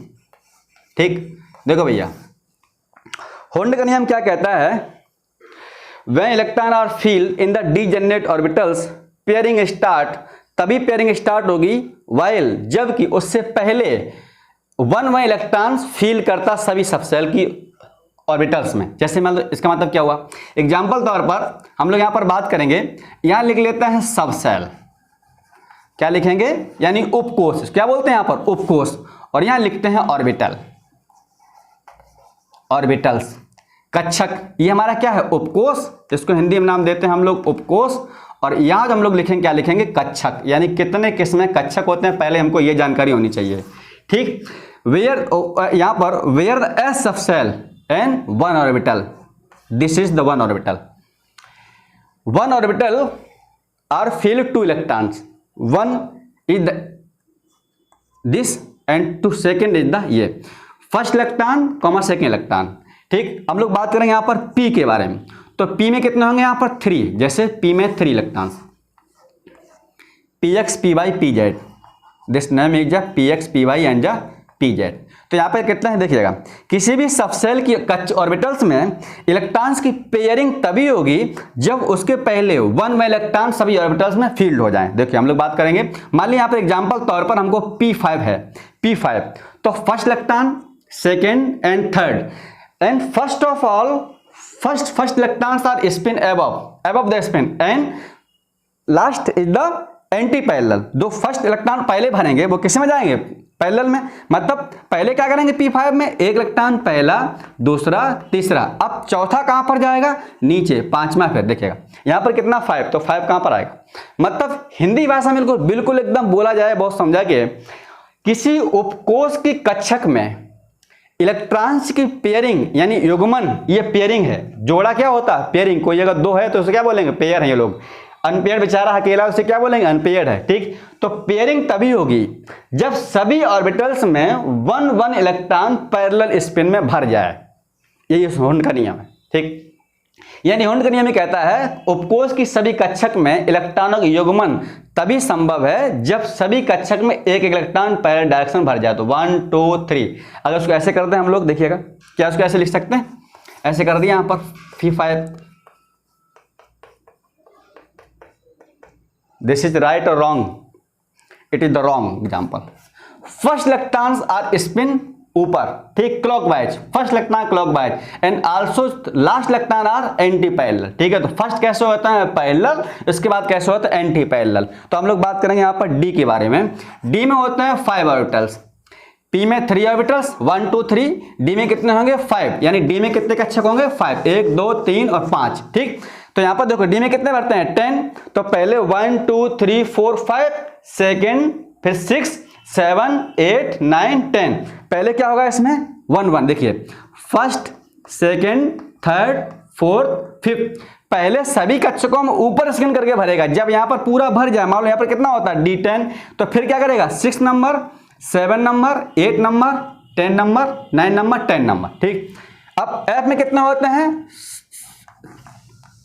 ठीक, देखो भैया होर्न का नियम क्या कहता है, when electron are field in the degenerate orbitals pairing start, तभी पेयरिंग स्टार्ट होगी, वाइल जबकि उससे पहले वन इलेक्ट्रॉन्स फील करता सभी सबसेल की ऑर्बिटल्स में। जैसे मतलब इसका मतलब क्या हुआ, एग्जाम्पल तौर पर हम लोग यहां पर बात करेंगे, यहां लिख लेते हैं सबसेल, क्या लिखेंगे यानी उपकोष, क्या बोलते हैं यहां पर उपकोष, और यहां लिखते हैं ऑर्बिटल, ऑर्बिटल्स, कक्षक। ये हमारा क्या है उपकोष, इसको हिंदी में नाम देते हैं हम लोग उपकोष, और यहां हम लोग लिखेंगे क्या लिखेंगे कक्षक, यानी कितने किस्में कक्षक होते हैं पहले हमको ये जानकारी होनी चाहिए। ठीक, वेयर यहां पर where the s subshell and one orbital, this is the one orbital, one orbital are filled 2 electrons, one is the this and 2 second is the ये first electron comma second electron. ठीक, हम लोग बात करेंगे यहां पर P के बारे में, तो P में कितने होंगे यहां पर 3, जैसे P में 3 electrons, Px Py Pz, this name is Px Py and Pz। तो यहाँ पे कितना है देखिएगा, किसी भी सबसेल की ऑर्बिटल्स में इलेक्ट्रॉन्स की पेयरिंग तभी होगी जब उसके पहले वन इलेक्ट्रॉन सभी ऑर्बिटल्स में फील्ड हो जाएं। देखिए हम लोग बात करेंगे, मान लीजिए यहाँ पर एग्जांपल तौर पर हमको P5 है, P5 तो first electron, second and third, and first of all first electrons are spin above the spin, and last is the anti parallel, दो फर्स्ट इलेक्ट्रॉन पहले भरेंगे वो किस में जाएंगे, पैरेलल में। मतलब पहले क्या करेंगे p5 में, एक इलेक्ट्रॉन पहला, दूसरा, तीसरा। अब चौथा कहां पर जाएगा, नीचे, पांचवा फिर देखिएगा यहां पर कितना 5, तो 5 कहां पर आएगा। मतलब हिंदी भाषा में बिल्कुल एकदम बोला जाए बहुत समझा के, किसी उपकोष की कक्षक में इलेक्ट्रॉन्स की पेयरिंग यानी युग्मन, ये पेयरिंग है। जोड़ा क्या होता है, पेयरिंग। कोई अगर दो है तो उसे क्या बोलेंगे, पेयर है ये लोग। अनपेयर्ड बेचारा अकेला, उसे क्या बोलेंगे, अनपेयर्ड है। ठीक, तो पेयरिंग तभी होगी जब सभी ऑर्बिटल्स में 1 इलेक्ट्रॉन पैरेलल स्पिन में भर जाए। यही होल्ड का नियम है। ठीक, यानी होल्ड का नियम कहता है उपकोष की सभी कक्षक में इलेक्ट्रॉनों का युग्मन तभी संभव है जब सभी कक्षक में एक इलेक्ट्रॉन पैरेलल डायरेक्शन भर जाए। तो 1 2 3, अगर उसको ऐसे करते हैं हम लोग, देखिएगा क्या उसको ऐसे लिख सकते हैं, ऐसे कर दिया यहां पर p5। दिस इज राइट और wrong, it is the wrong example. First electrons are spin ऊपर, ठीक, clockwise, first electron clockwise and also last electron are anti parallel. ठीक है, तो फर्स्ट कैसे होता है, पैरेलल, इसके बाद कैसे होता है, एंटी पैरेलल। तो हम लोग बात करेंगे यहां पर डी के बारे में। डी में होते हैं 5 ऑर्बिटल्स, पी में 3 ऑर्बिटल्स 1 2 3, डी में कितने होंगे 5, यानी डी में कितने कक्षक होंगे 5, 1 2 3 और 5। ठीक, तो यहां पर देखो डी में कितने बढ़ते हैं 10, तो पहले 1 2 3 4 5, सेकेंड फिर 6 7 8 9 10, पहले क्या होगा इसमें 1 1। देखिए first, second, third, fourth, fifth, पहले सभी कक्षकों में ऊपर स्कैन करके भरेगा। जब यहां पर पूरा भर जाए, मान लो यहां पर कितना होता है D10, तो फिर क्या करेगा 6 number, 7 number, 8 number, 10 number, 9 number, 10 number. ठीक, अब F में कितने होते हैं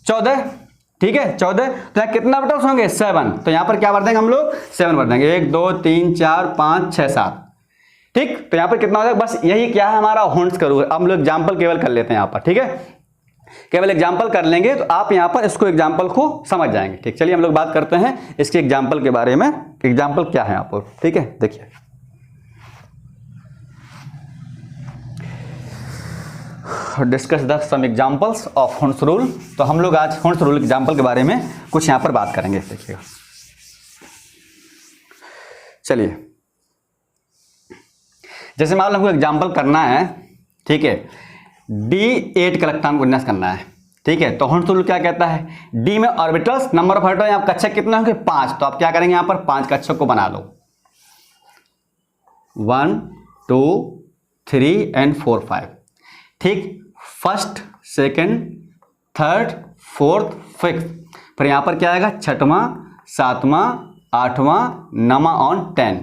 14। ठीक है 14, तो यहाँ कितना ऑर्बिटल्स होंगे 7, तो यहां पर क्या भर देंगे हम लोग 7 भर देंगे, 1 2 3 4 5 6 7। ठीक, तो यहां पर कितना हो जाएगा, बस यही क्या है हमारा होल्ड्स करूंगा। अब हम लोग एग्जाम्पल केवल कर लेते हैं यहां पर। ठीक है, केवल एग्जाम्पल कर लेंगे तो आप यहां पर इसको एग्जाम्पल को समझ जाएंगे। ठीक, चलिए हम लोग बात करते हैं इसके एग्जाम्पल के बारे में। एग्जाम्पल क्या है यहाँ पर, ठीक है, देखिए discuss the some examples of Hund's rule. तो हम लोग आज होल्ड्स रूल एग्जाम्पल के बारे में कुछ यहां पर बात करेंगे। देखिएगा, चलिए जैसे मान लो हमको एग्जाम्पल करना है, ठीक है, D8 का इलेक्ट्रॉन को विन्यास करना है। ठीक है, तो होल्ड्स रूल क्या कहता है, डी में ऑर्बिटल्स, नंबर ऑफ ऑर्बिटल यहाँ कक्षक कितने होंगे 5, तो आप क्या करेंगे यहाँ पर 5 कक्षक को बना लो, 1 2 3 एंड 4 5। ठीक, first, second, third, fourth, fifth, फिर यहां पर क्या आएगा 6वां, 7वां, 8वां, 9वां और 10।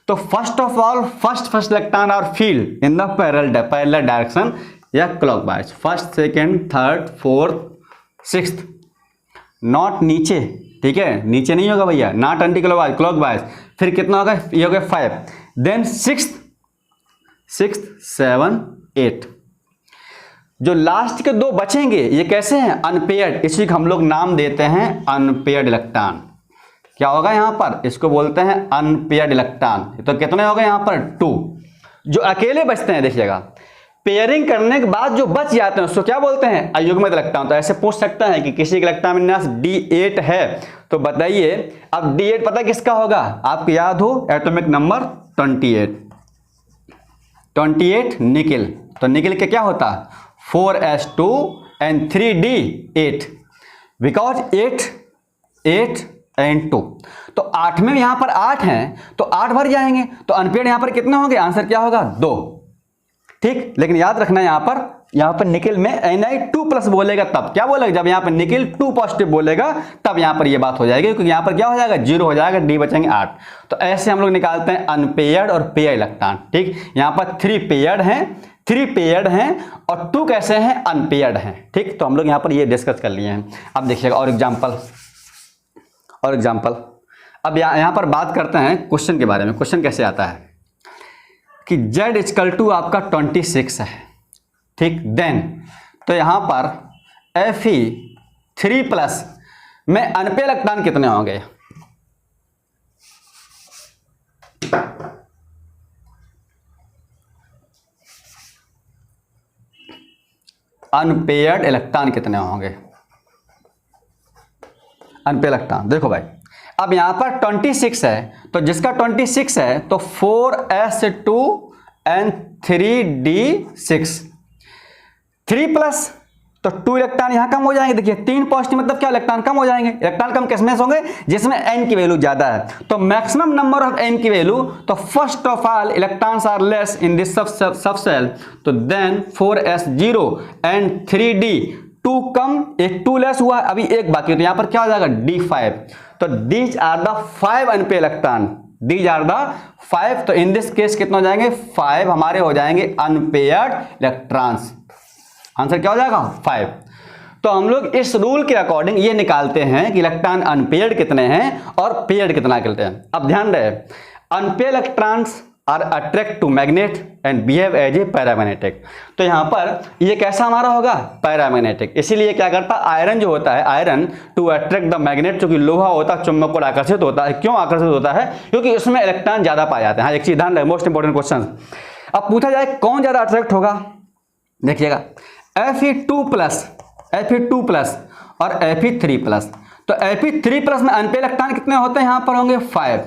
तो first of all first electron are field in the parallel direction या clockwise, first, second, third, fourth, sixth, not नीचे। ठीक है, नीचे नहीं होगा भैया, नॉट एंटी क्लॉकवाइज, क्लॉकवाइज। फिर कितना होगा, ये हो गया 5, देन सिक्स्थ 7 8। जो लास्ट के दो बचेंगे ये कैसे हैं, अनपेयर्ड, इसी को हम लोग नाम देते हैं अनपेयर्ड इलेक्ट्रॉन। क्या होगा यहां पर, इसको बोलते हैं अनपेयर्ड इलेक्ट्रॉन। तो कितने हो गए यहां पर 2, जो अकेले बचते हैं। देखिएगा, पेयरिंग करने के बाद जो बच जाते हैं उसको क्या बोलते हैं, अयुग्मित इलेक्ट्रॉन। तो ऐसे पूछ सकता है कि किसी का इलेक्ट्रॉन विन्यास D8 है, तो बताइए अब D8 पता किसका होगा, आपको याद हो एटॉमिक नंबर 28 निकिल। तो निकिल के क्या होता है 4s2 and 3d8, because 8 and 2। तो 8 में यहां पर 8 हैं तो 8 भर जाएंगे, तो अनपेयर्ड यहां पर कितने होंगे, आंसर क्या होगा 2। ठीक, लेकिन याद रखना यहां पर निकिल में Ni2+ बोलेगा तब क्या बोलेगा, जब यहां पर निकिल 2 पॉजिटिव बोलेगा तब यहां पर यह बात हो जाएगी, क्योंकि यहां पर क्या हो जाएगा 0 हो जाएगा, डी बचेंगे 8। तो ऐसे हम लोग निकालते हैं अनपेयर्ड और पेयर्ड इलेक्ट्रॉन। ठीक, यहां पर 3 पेयर्ड हैं और 2 कैसे हैं, अनपेयर्ड हैं। ठीक, तो हम लोग यहां पर ये डिस्कस कर लिए हैं। अब देखिएगा और एग्जांपल। अब यहां पर बात करते हैं क्वेश्चन के बारे में। क्वेश्चन कैसे आता है कि Z = आपका 26 है। ठीक, देन तो यहां पर Fe3+ में अनपेयर्ड इलेक्ट्रॉन कितने होंगे, अनपेयर्ड इलेक्ट्रॉन कितने होंगे, अनपेयर्ड इलेक्ट्रॉन। देखो भाई, अब यहाँ पर 26 है, तो जिसका 26 है तो 4s2n3d6 3 प्लस तो 2 इलेक्ट्रॉन यहां कम हो जाएंगे। देखिए 3 पॉजिटिव मतलब क्या, इलेक्ट्रॉन कम हो जाएंगे। इलेक्ट्रॉन कम किसमें होंगे, जिसमें n की वैल्यू ज्यादा है। तो मैक्सिमम नंबर ऑफ n की वैल्यू, तो first of all electrons are less in this सब सेल, तो देन 4s0 एंड 3d 2 कम, एक 2 लेस हुआ, अभी एक बाकी, तो यहां पर क्या हो जाएगा d5। तो these are the 5 unpaired electron, these are the 5। तो इन दिस केस कितना हो जाएंगे, 5 हमारे हो जाएंगे अनपेयर्ड इलेक्ट्रॉन्स। आंसर क्या हो जाएगा 5। तो हम लोग इस रूल के अकॉर्डिंग ये निकालते हैं कि इलेक्ट्रॉन अनपेयर्ड कितने हैं और पेयर्ड कितना करते हैं। अब ध्यान रहे, unpaired electrons are attract to magnet and behave as a paramagnetic. तो यहां पर ये कैसा हमारा होगा, पैरामैग्नेटिक। इसीलिए क्या करता है, आयरन जो होता है, iron to attract the magnet, जो कि लोहा होता है चुंबक को आकर्षित होता है। क्यों आकर्षित होता है, क्योंकि उसमें इलेक्ट्रॉन ज्यादा पाए जाते हैं। हाँ, एक चीज ध्यान रहे, मोस्ट इंपॉर्टेंट क्वेश्चन। अब पूछा जाए कौन ज्यादा अट्रैक्ट होगा, देखिएगा Fe2 प्लस और Fe3 प्लस। तो Fe3 प्लस में अनपेयर्ड इलेक्ट्रॉन कितने होते हैं, यहां पर होंगे 5,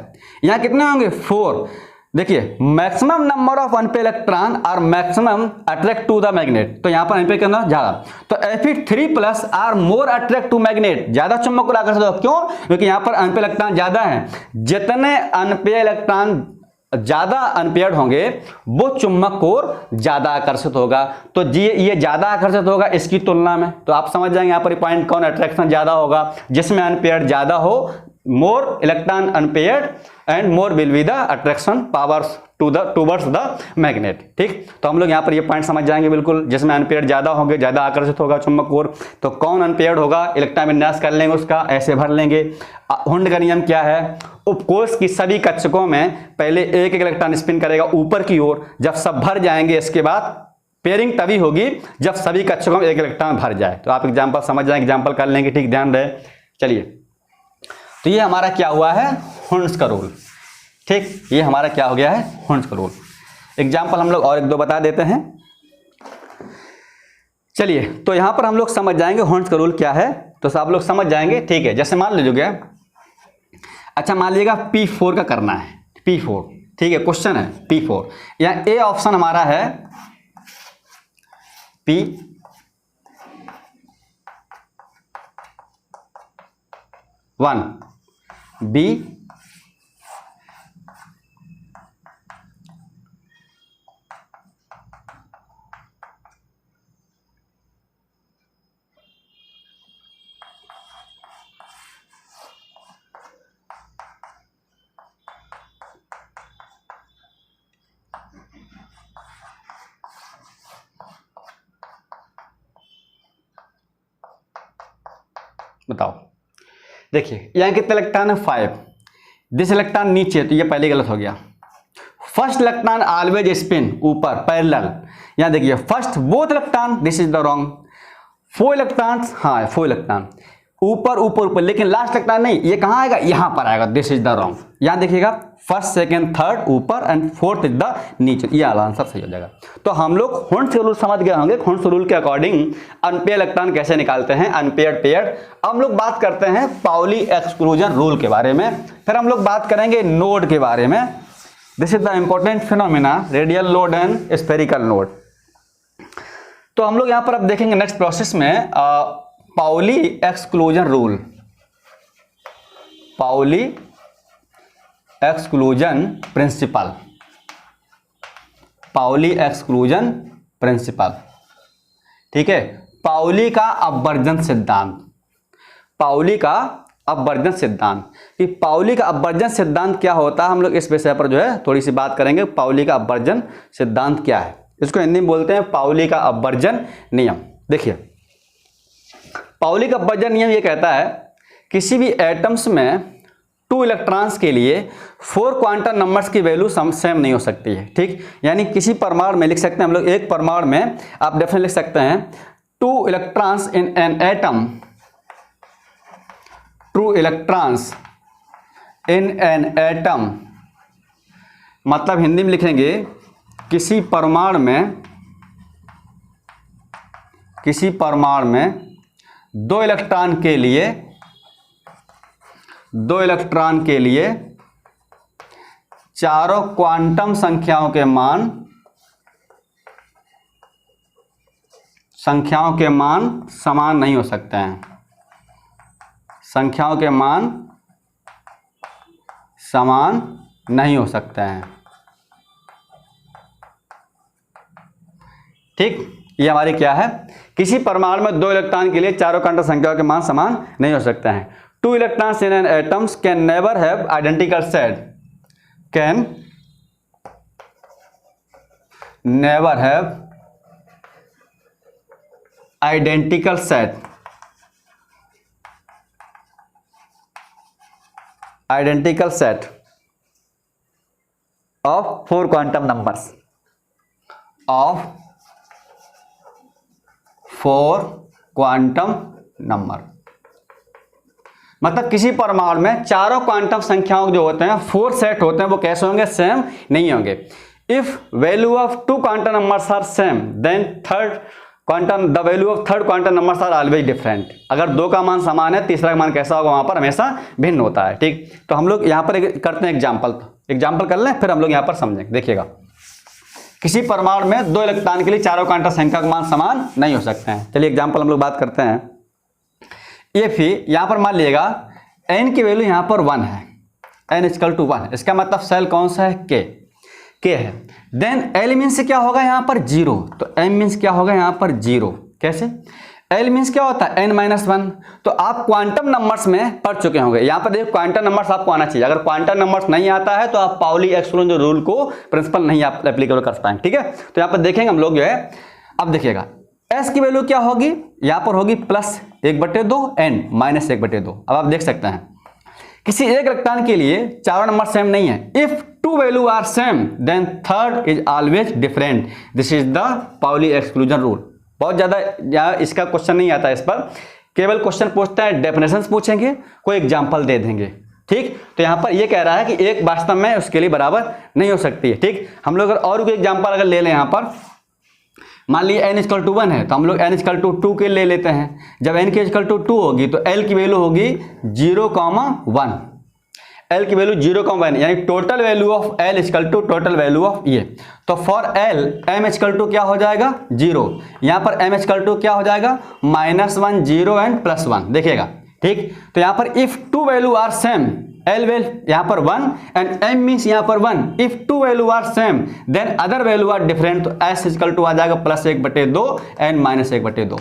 यहां कितने होंगे 4। देखिए maximum number of unpaired electron और maximum attract to the magnet, तो यहां पर अनपेयर्ड कितना ज्यादा। तो Fe3 plus are more attract to magnet, ज्यादा चुंबक को आकर्षित होगा। क्यों, क्योंकि यहां पर अनपेयर्ड इलेक्ट्रॉन ज्यादा है। जितने अनपेयर्ड इलेक्ट्रॉन ज्यादा अनपेयर्ड होंगे वो चुंबक को ज्यादा आकर्षित होगा। तो ये ज्यादा आकर्षित होगा इसकी तुलना में। तो आप समझ जाएंगे यहाँ पर पॉइंट, कौन अट्रैक्शन ज्यादा होगा, जिसमें अनपेयर्ड ज्यादा हो, more electron unpaired and more will be the attraction powers towards the magnet. ठीक, तो हम लोग यहाँ पर ये पॉइंट समझ जाएंगे बिल्कुल, जिसमें अनपेयर्ड ज्यादा होंगे, ज्यादा आकर्षित होगा चुंबक को। तो कौन अनपेयर्ड होगा, इलेक्ट्रॉन विन्यास कर लेंगे उसका, ऐसे भर लेंगे। हुंड का नियम क्या है, उपकोष की सभी कक्षकों में पहले एक एक इलेक्ट्रॉन स्पिन करेगा ऊपर की ओर, जब सब भर जाएंगे इसके बाद पेयरिंग तभी होगी जब सभी कक्षकों में एक इलेक्ट्रॉन भर जाए। तो आप एग्जांपल समझ जाएंगे, एग्जांपल कर लेंगे। ठीक, ध्यान रहे। चलिए, तो ये हमारा क्या हुआ है, हुंड्स का रूल। ठीक, ये हमारा क्या हो गया है, हुंड्स का रूल। एग्जांपल हम लोग और एक दो बता देते हैं। चलिए, तो यहां पर हम लोग समझ जाएंगे हुंड्स का रूल क्या है, तो सब लोग समझ जाएंगे। ठीक है, जैसे मान लीजिए, अच्छा मान लीजिएगा P4 का करना है, P4। ठीक है, क्वेश्चन है P4। यहाँ ए ऑप्शन हमारा है P1, B बताओ। देखिए यहाँ कितने इलेक्ट्रॉन है, 5। दिस इलेक्ट्रॉन नीचे, तो ये पहले गलत हो गया। फर्स्ट इलेक्ट्रॉन ऑलवेज स्पिन ऊपर पैरेलल। यहाँ देखिए first both electron, this is the wrong. 4 electron, हाँ 4 इलेक्ट्रॉन ऊपर ऊपर ऊपर, लेकिन लास्ट इलेक्ट्रॉन नहीं, ये कहाँ आएगा, यहाँ पर आएगा, दिस इज द रॉन्ग। यहाँ देखिएगा फर्स्ट सेकंड थर्ड ऊपर एंड फोर्थ इज द नीचे, ये वाला आंसर सही हो जाएगा। तो हम लोग हुंड्स रूल समझ गए होंगे, हुंड्स रूल के अकॉर्डिंग अनपेयर्ड इलेक्ट्रॉन कैसे निकालते हैं, अनपेयर्ड पेयर्ड। अब हम लोग बात करते हैं पाउली एक्सक्लूजन रूल के बारे में, फिर हम लोग बात करेंगे नोड के बारे में। This is the important phenomena, radial node and spherical node. तो हम लोग यहां पर अब देखेंगे नेक्स्ट प्रोसेस में Pauli exclusion rule, Pauli exclusion principle, Pauli exclusion principle. ठीक है, पाउली का अपवर्जन सिद्धांत, पाउली का अपवर्जन सिद्धांत। कि पाउली का अपवर्जन सिद्धांत क्या होता है, हम लोग इस विषय पर जो है थोड़ी सी बात करेंगे। पाउली का अपवर्जन सिद्धांत क्या है, इसको हिंदी में बोलते हैं पाउली का अपवर्जन नियम। देखिए पाउली का अपवर्जन नियम ये कहता है किसी भी एटम्स में 2 इलेक्ट्रॉन्स के लिए 4 क्वांटम नंबर्स की वैल्यू सेम नहीं हो सकती है। ठीक, यानी किसी परमाणु में लिख सकते हैं हम लोग, एक परमाणु में आप डेफिनेटली लिख सकते हैं 2 electrons in an atom, 2 electrons in an atom, मतलब हिंदी में लिखेंगे किसी परमाणु में 2 इलेक्ट्रॉन के लिए 2 इलेक्ट्रॉन के लिए चारों क्वांटम संख्याओं के मान समान नहीं हो सकते हैं। संख्याओं के मान समान नहीं हो सकते हैं। ठीक, ये हमारी क्या है, किसी परमाणु में 2 इलेक्ट्रॉन के लिए चारों क्वांटम संख्याओं के मान समान नहीं हो सकते हैं। 2 electrons in an atoms can never have identical set, can never have identical set, identical set of 4 quantum numbers, of 4 quantum number। मतलब किसी परमाणु में चारों क्वांटम संख्याओं जो होते हैं 4 सेट होते हैं, वो कैसे होंगे, सेम नहीं होंगे। If value of 2 quantum numbers are same then the value of third quantum numbers are always different. अगर 2 का मान समान है, तीसरा का मान कैसा होगा, वहां पर हमेशा भिन्न होता है। ठीक, तो हम लोग यहां पर करते हैं एग्जाम्पल कर लें, फिर हम लोग यहां पर समझेंगे। देखिएगा, किसी परमाणु में 2 इलेक्ट्रॉन के लिए चारों क्वांटम संख्या का मान समान नहीं हो सकते हैं। चलिए एग्जाम्पल हम लोग बात करते हैं। ये फिर यहां पर मान लीजिएगा n की वैल्यू यहां पर 1 है, n = 1, इसका मतलब सेल कौन सा है, k है। देन l मीन्स क्या होगा यहाँ पर 0, तो m मीन्स क्या होगा यहाँ पर 0। कैसे, l मीन्स क्या होता है n-1। तो आप क्वांटम नंबर्स में पढ़ चुके होंगे, यहाँ पर देखो क्वांटम नंबर्स आपको आना चाहिए। अगर क्वांटम नंबर्स नहीं आता है तो आप पाउली एक्सक्लूजन रूल को प्रिंसिपल नहीं आप एप्लीकेबल कर पाएंगे। ठीक है, तो यहाँ पर देखेंगे हम लोग जो है, अब देखिएगा s की वैल्यू क्या होगी, यहाँ पर होगी +1/2 n -1/2। अब आप देख सकते हैं किसी एक इलेक्ट्रॉन के लिए चारों नंबर सेम नहीं है। If 2 value are same then third is always different, this is the Pauli exclusion rule. बहुत ज्यादा यहाँ इसका क्वेश्चन नहीं आता, इस पर केवल क्वेश्चन पूछता है, डेफिनेशंस पूछेंगे, कोई एग्जांपल दे देंगे। ठीक, तो यहाँ पर ये कह रहा है कि एक वास्तव में उसके लिए बराबर नहीं हो सकती है। ठीक, हम लोग और कोई एग्जांपल अगर ले लें, यहाँ पर मान लीजिए n = 1 है, तो हम लोग n = 2 के ले लेते हैं। जब n की = 2 होगी तो l की वैल्यू होगी 0,1, l की वैल्यू 0,1, यानी total value of l = total value of ये। तो फॉर l m = क्या हो जाएगा 0, यहाँ पर m = क्या हो जाएगा -1, 0 एंड +1। देखिएगा, ठीक, तो यहाँ पर if 2 value are same, l value यहाँ पर 1 एंड m मीन्स यहाँ पर 1। If 2 value are same then other value are different, तो s = आ जाएगा +1/2 एंड -1/2।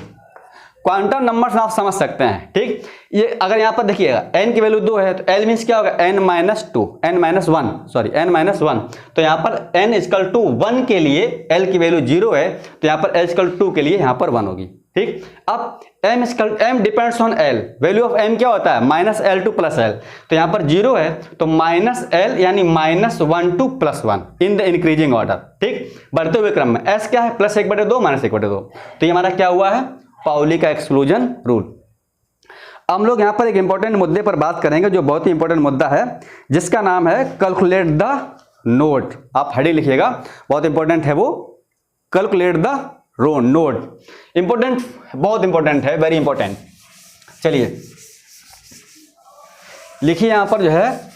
क्वांटम नंबर्स आप समझ सकते हैं। ठीक, ये अगर यहाँ पर देखिएगा n की वैल्यू 2 है तो l मीन्स क्या होगा n-1, तो यहाँ पर n = 1 के लिए l की वैल्यू 0 है, तो यहाँ पर l = 2 के लिए यहाँ पर 1 होगी। ठीक, अब m depends on l, value of m क्या होता है -l to +l, तो यहाँ पर 0 है तो -l यानी -1 to +1 in the increasing order. ठीक, बढ़ते हुए क्रम में s क्या है +1/2 -1/2, तो ये हमारा क्या हुआ है पाउली का एक्सक्लूजन रूल। हम लोग यहाँ पर एक इंपॉर्टेंट मुद्दे पर बात करेंगे, जो बहुत ही इंपॉर्टेंट मुद्दा है, जिसका नाम है कैलकुलेट द नोड। आप हेडिंग लिखिएगा, बहुत इंपॉर्टेंट है वो, कैलकुलेट द नोड। इंपॉर्टेंट, बहुत इंपॉर्टेंट है, वेरी इंपॉर्टेंट। चलिए लिखिए, यहां पर जो है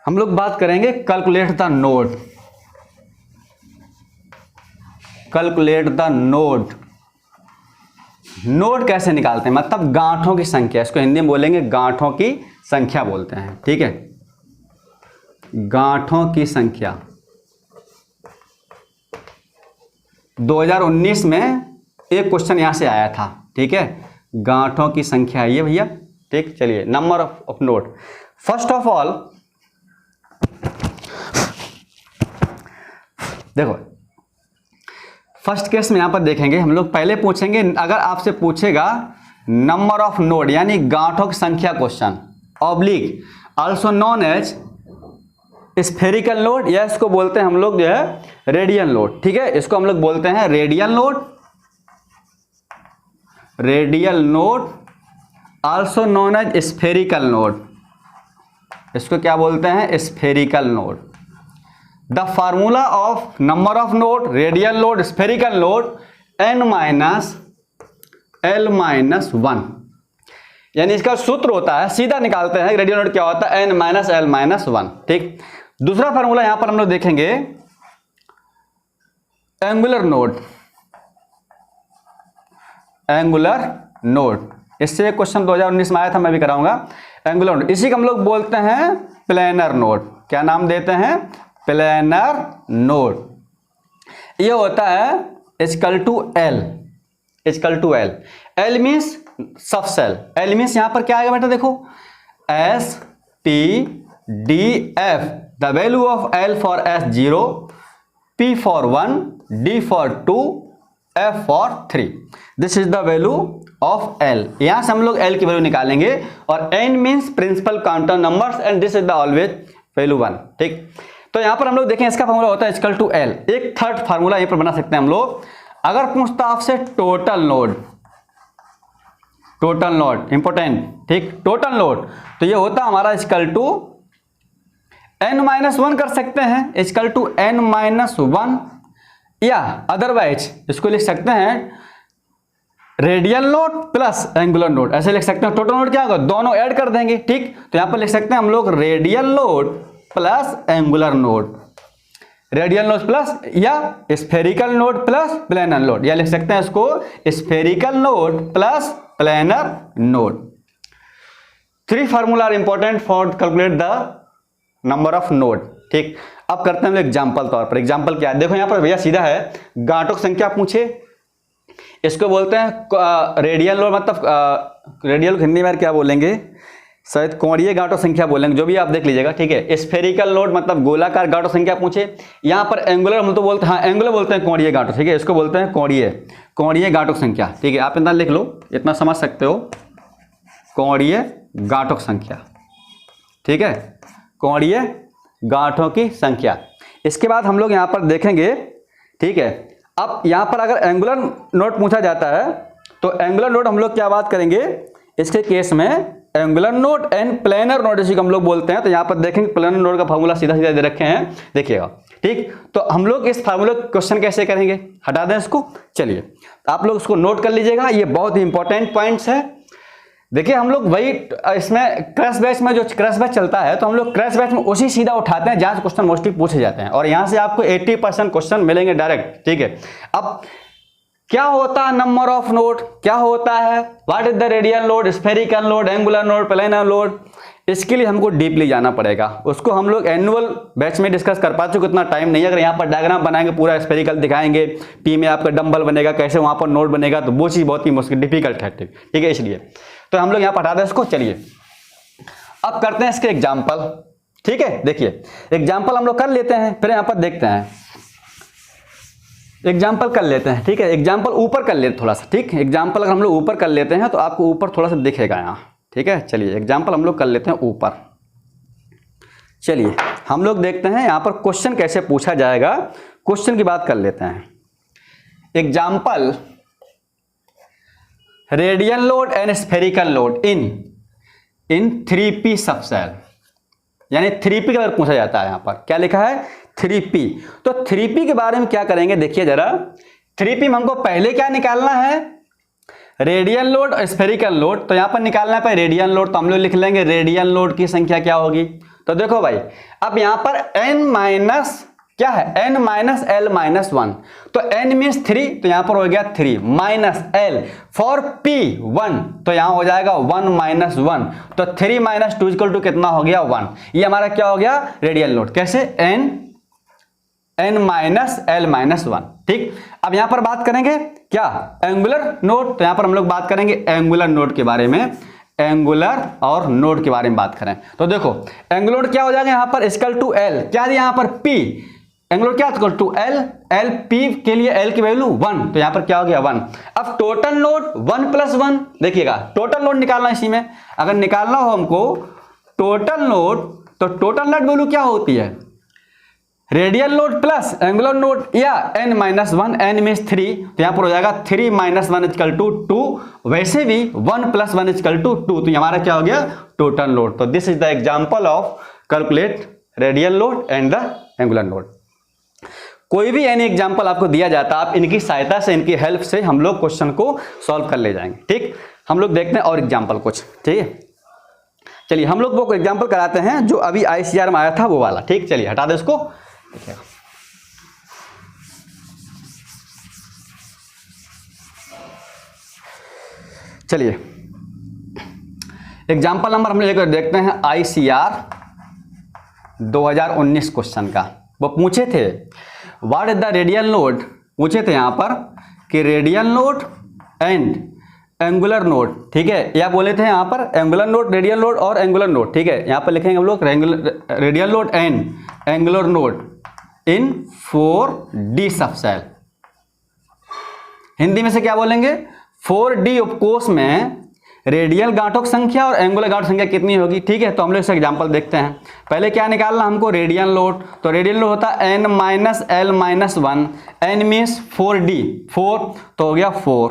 हम लोग बात करेंगे calculate the node. Calculate the node, node कैसे निकालते हैं, मतलब गांठों की संख्या, इसको हिंदी में बोलेंगे गांठों की संख्या बोलते हैं। ठीक है, गांठों की संख्या। 2019 में एक क्वेश्चन यहां से आया था। ठीक है, गांठों की संख्या है ये भैया। ठीक, चलिए number of node. First of all देखो, फर्स्ट केस में यहां पर देखेंगे हम लोग, पहले पूछेंगे, अगर आपसे पूछेगा नंबर ऑफ नोड यानी गांठों की संख्या question, oblique also known as spherical node, या इसको बोलते हैं हम लोग जो है रेडियल नोड। ठीक है, इसको हम लोग बोलते हैं radial node, radial node also known as spherical node, इसको क्या बोलते हैं spherical node. The formula of number of node, radial node, spherical node n - l - 1। यानी इसका सूत्र होता है, सीधा निकालते हैं रेडियल लोड क्या होता है, n माइनस एल माइनस 1। ठीक, दूसरा फार्मूला यहां पर हम लोग देखेंगे एंगुलर नोड। एंगुलर नोड, इससे एक क्वेश्चन 2019 में आया था, मैं भी कराऊंगा। एंगुलर नोड, इसी को हम लोग बोलते हैं प्लेनर नोड। क्या नाम देते हैं, प्लेनर नोड। ये होता है equal to L, equal to L. L means subshell, L means यहां पर क्या आएगा बेटा, देखो S P D F, the value of L for S 0, P for 1, D for 2, F for 3। This is the value of L. यहां से हम लोग एल की वैल्यू निकालेंगे, और N means principal counter numbers and this is the always value 1। ठीक, तो यहां पर हम लोग देखें इसका फार्मूला होता है इक्वल टू एल। एक थर्ड फार्मूला यहां पर बना सकते हैं हम लोग। अगर पूछता आपसे total load, total load important, ठीक, टोटल लोड, तो ये होता हमारा इक्वल टू n माइनस 1 कर सकते हैं, इक्वल टू n माइनस 1, या अदरवाइज इसको लिख सकते हैं radial load plus angular load, ऐसे लिख सकते हैं। टोटल लोड क्या होगा, दोनों ऐड कर देंगे। ठीक, तो यहां पर लिख सकते हैं हम लोग radial load plus angular load, radial load plus, या spherical load plus planar load, या लिख सकते हैं इसको spherical load plus planar load. 3 formula are important for calculate the number of node. ठीक, अब करते हैं एग्जांपल तौर पर। एग्जांपल क्या है, देखो यहां पर भैया सीधा है, गांठों की संख्या पूछे, इसको बोलते हैं रेडियल लोड, मतलब रेडियल हिंदी में क्या बोलेंगे, शायद कोणीय गांठों संख्या बोलेंगे, जो भी आप देख लीजिएगा। ठीक है, स्फेरिकल लोड मतलब गोलाकार गांठों संख्या पूछे, यहां पर एंगुलर हम तो बोलते हैं, हाँ एंगुलर बोलते हैं कोणीय गांठों। ठीक है, इसको बोलते हैं कोणीय गांठों संख्या। ठीक है, आप इतना लिख लो, इतना समझ सकते हो, कोणीय गांठों संख्या। ठीक है, कोणीय गांठों की संख्या। इसके बाद हम लोग यहां पर देखेंगे, ठीक है, अब यहां पर अगर एंगुलर नोड पूछा जाता है तो एंगुलर नोड हम लोग क्या बात करेंगे, इसके केस में angular node and planar node इसी को हम लोग बोलते हैं। तो यहां पर देखेंगे प्लेनर नोड का फार्मूला सीधा सीधा दे रखे हैं, देखिएगा। ठीक, तो हम लोग इस फार्मूले क्वेश्चन कैसे करेंगे, हटा दें इसको, चलिए आप लोग उसको नोट कर लीजिएगा, ये बहुत ही इंपॉर्टेंट पॉइंट्स है। देखिए हम लोग वही इसमें क्रैश बैच में, जो क्रैश बैच चलता है, तो हम लोग क्रैश बैच में उसी सीधा उठाते हैं जहां से क्वेश्चन मोस्टली पूछे जाते हैं, और यहां से आपको 80% क्वेश्चन मिलेंगे डायरेक्ट। ठीक है, अब क्या होता है नंबर ऑफ नोड, क्या होता है, what is the radial load, spherical load, angular load, planar load, इसके लिए हमको डीपली जाना पड़ेगा। उसको हम लोग एनुअल बैच में डिस्कस कर पाते, उतना टाइम नहीं है। अगर यहाँ पर डायग्राम बनाएंगे, पूरा स्फेरिकल दिखाएंगे, पी में आपका डंबल बनेगा, कैसे वहां पर नोड बनेगा, तो वो चीज बहुत ही मुश्किल डिफिकल्ट है। ठीक है, इसलिए तो हम लोग यहाँ पढ़ा दें इसको। चलिए अब करते हैं इसके एग्जाम्पल। ठीक है, देखिए एग्जाम्पल हम लोग कर लेते हैं, फिर यहाँ पर देखते हैं एग्जाम्पल कर लेते हैं। ठीक है, एग्जाम्पल ऊपर कर लेते थोड़ा सा। ठीक, एग्जाम्पल अगर हम लोग ऊपर कर लेते हैं तो आपको ऊपर थोड़ा सा दिखेगा यहाँ। ठीक है, चलिए एग्जाम्पल हम लोग कर लेते हैं ऊपर। चलिए हम लोग देखते हैं यहाँ पर क्वेश्चन कैसे पूछा जाएगा, क्वेश्चन की बात कर लेते हैं। Example, radial load and spherical load in 3p subshell, यानी 3p का अगर पूछा जाता है, यहाँ पर क्या लिखा है 3p। तो 3p के बारे में क्या करेंगे, देखिए जरा। 3p में हमको पहले क्या निकालना है, रेडियल लोड और स्फेरिकल लोड। तो यहां पर निकालना है रेडियल लोड, तो हम लोग लिख लेंगे रेडियल लोड की संख्या क्या होगी। तो देखो भाई, अब यहां पर n माइनस क्या है, n माइनस एल माइनस 1, तो n मीन्स 3, तो यहां पर हो गया 3 माइनस l फॉर p 1, तो यहां हो जाएगा 1 माइनस 1, तो 3 माइनस 2 इक्वल टू कितना हो गया 1। ये हमारा क्या हो गया रेडियल लोड, कैसे n माइनस एल माइनस 1। ठीक, अब यहां पर बात करेंगे क्या, एंगुलर नोड। तो यहां पर हम लोग बात करेंगे एंगुलर नोड के बारे में, एंगुलर और नोड के बारे में बात करें तो देखो एंगुलर नोड क्या हो जाएगा, यहां पर इक्वल टू l, क्या दिया यहां पर p, एंगुलर क्या equal to l, l p के लिए l की वैल्यू 1, तो यहां पर क्या हो गया 1। अब टोटल लोड 1 प्लस 1, देखिएगा टोटल लोड निकालना इसी में, अगर निकालना हो हमको टोटल लोड, तो टोटल लोड वैल्यू क्या होती है, radial load plus angular load, या n माइनस 1, n मीन्स 3, तो यहां पर हो जाएगा 3 माइनस 1 इक्वल टू 2, वैसे भी 1 प्लस 1 इक्वल टू 2, तो हमारा क्या हो गया टोटल लोड। तो this is the example of calculate radial load and the angular load. कोई भी एनी एग्जांपल आपको दिया जाता है, आप इनकी सहायता से, इनकी हेल्प से हम लोग क्वेश्चन को सॉल्व कर ले जाएंगे। ठीक, हम लोग देखते हैं और एग्जाम्पल कुछ, ठीक है। चलिए हम लोग वो एग्जाम्पल कराते हैं जो अभी ICR में आया था वो वाला, ठीक। चलिए हटा दे इसको। चलिए एग्जाम्पल नंबर हम लेकर देखते हैं ICR 2019 क्वेश्चन का। वो पूछे थे what is the radial load, पूछे थे यहाँ पर कि radial load and angular load, ठीक है। या बोले थे यहाँ पर एंगुलर लोड, रेडियल लोड और एंगुलर लोड, ठीक है। यहाँ पर लिखेंगे हम लोग radial load and angular load in 4D subshell. Hindi में से क्या बोलेंगे, 4D उपकोष में रेडियल गांठों की संख्या और एंगुलर गांठों की संख्या कितनी होगी, ठीक है। तो हम लोग इसका एग्जांपल देखते हैं। पहले क्या निकालना हमको, रेडियल लोड। तो रेडियल लोड होता है n minus L minus 1, n means 4D, 4 तो हो गया 4,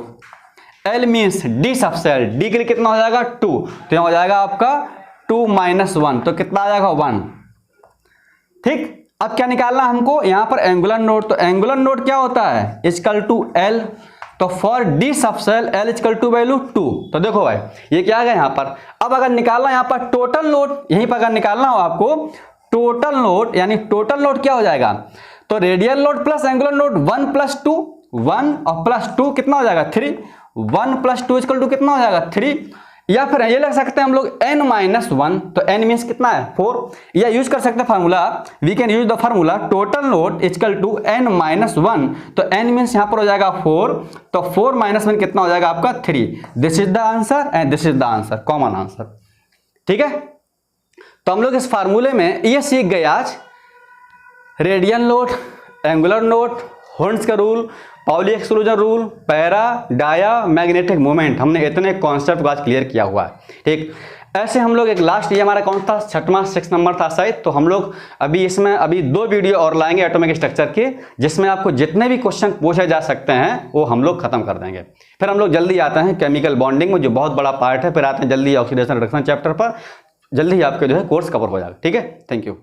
L means D subshell, D के लिए कितना हो जाएगा 2, तो यहाँ हो जाएगा आपका 2 माइनस 1, तो कितना आ जाएगा 1, ठीक। अब क्या निकालना हमको, यहाँ पर एंगुलर नोड। तो एंगुलर नोड क्या होता है, इक्वल टू L। तो for D subshell L equal to value 2। तो देखो भाई ये क्या आ गया यहाँ पर। अब अगर निकालना यहाँ पर टोटल लोड, यहीं पर अगर निकालना हो आपको टोटल लोड, यानी टोटल लोड क्या हो जाएगा, तो radial load plus angular load 1 plus 2, 1 और प्लस 2 कितना हो जाएगा 3, 1 प्लस 2 इक्वल टू कितना हो जाएगा 3। या फिर ये लग सकते हैं हम लोग n माइनस 1, तो n मीन्स कितना है 4। या यूज कर सकते हैं formula, we can use the formula total load equal to n minus 1, तो n मीन्स यहाँ पर हो जाएगा 4, तो 4 माइनस 1 कितना हो जाएगा आपका 3। This is the answer and this is the answer, common answer, ठीक है। तो हम लोग इस फार्मूले में ये सीख गए आज रेडियल लोड, एंगुलर लोड, हॉर्न्स का rule, Pauli exclusion rule, para, dia, magnetic moment, हमने इतने कॉन्सेप्ट को आज क्लियर किया हुआ है, ठीक। ऐसे हम लोग एक लास्ट, ये हमारा कौन था 6वां 6 नंबर था शायद। तो हम लोग अभी इसमें 2 वीडियो और लाएंगे एटॉमिक स्ट्रक्चर के, जिसमें आपको जितने भी क्वेश्चन पूछे जा सकते हैं वो हम लोग खत्म कर देंगे। फिर हम लोग जल्दी आते हैं केमिकल बॉन्डिंग में, जो बहुत बड़ा पार्ट है। फिर आते हैं जल्दी ऑक्सीडेशन रिडक्शन चैप्टर पर, जल्दी ही आपके जो है कोर्स कवर हो जाएगा, ठीक है। Thank you.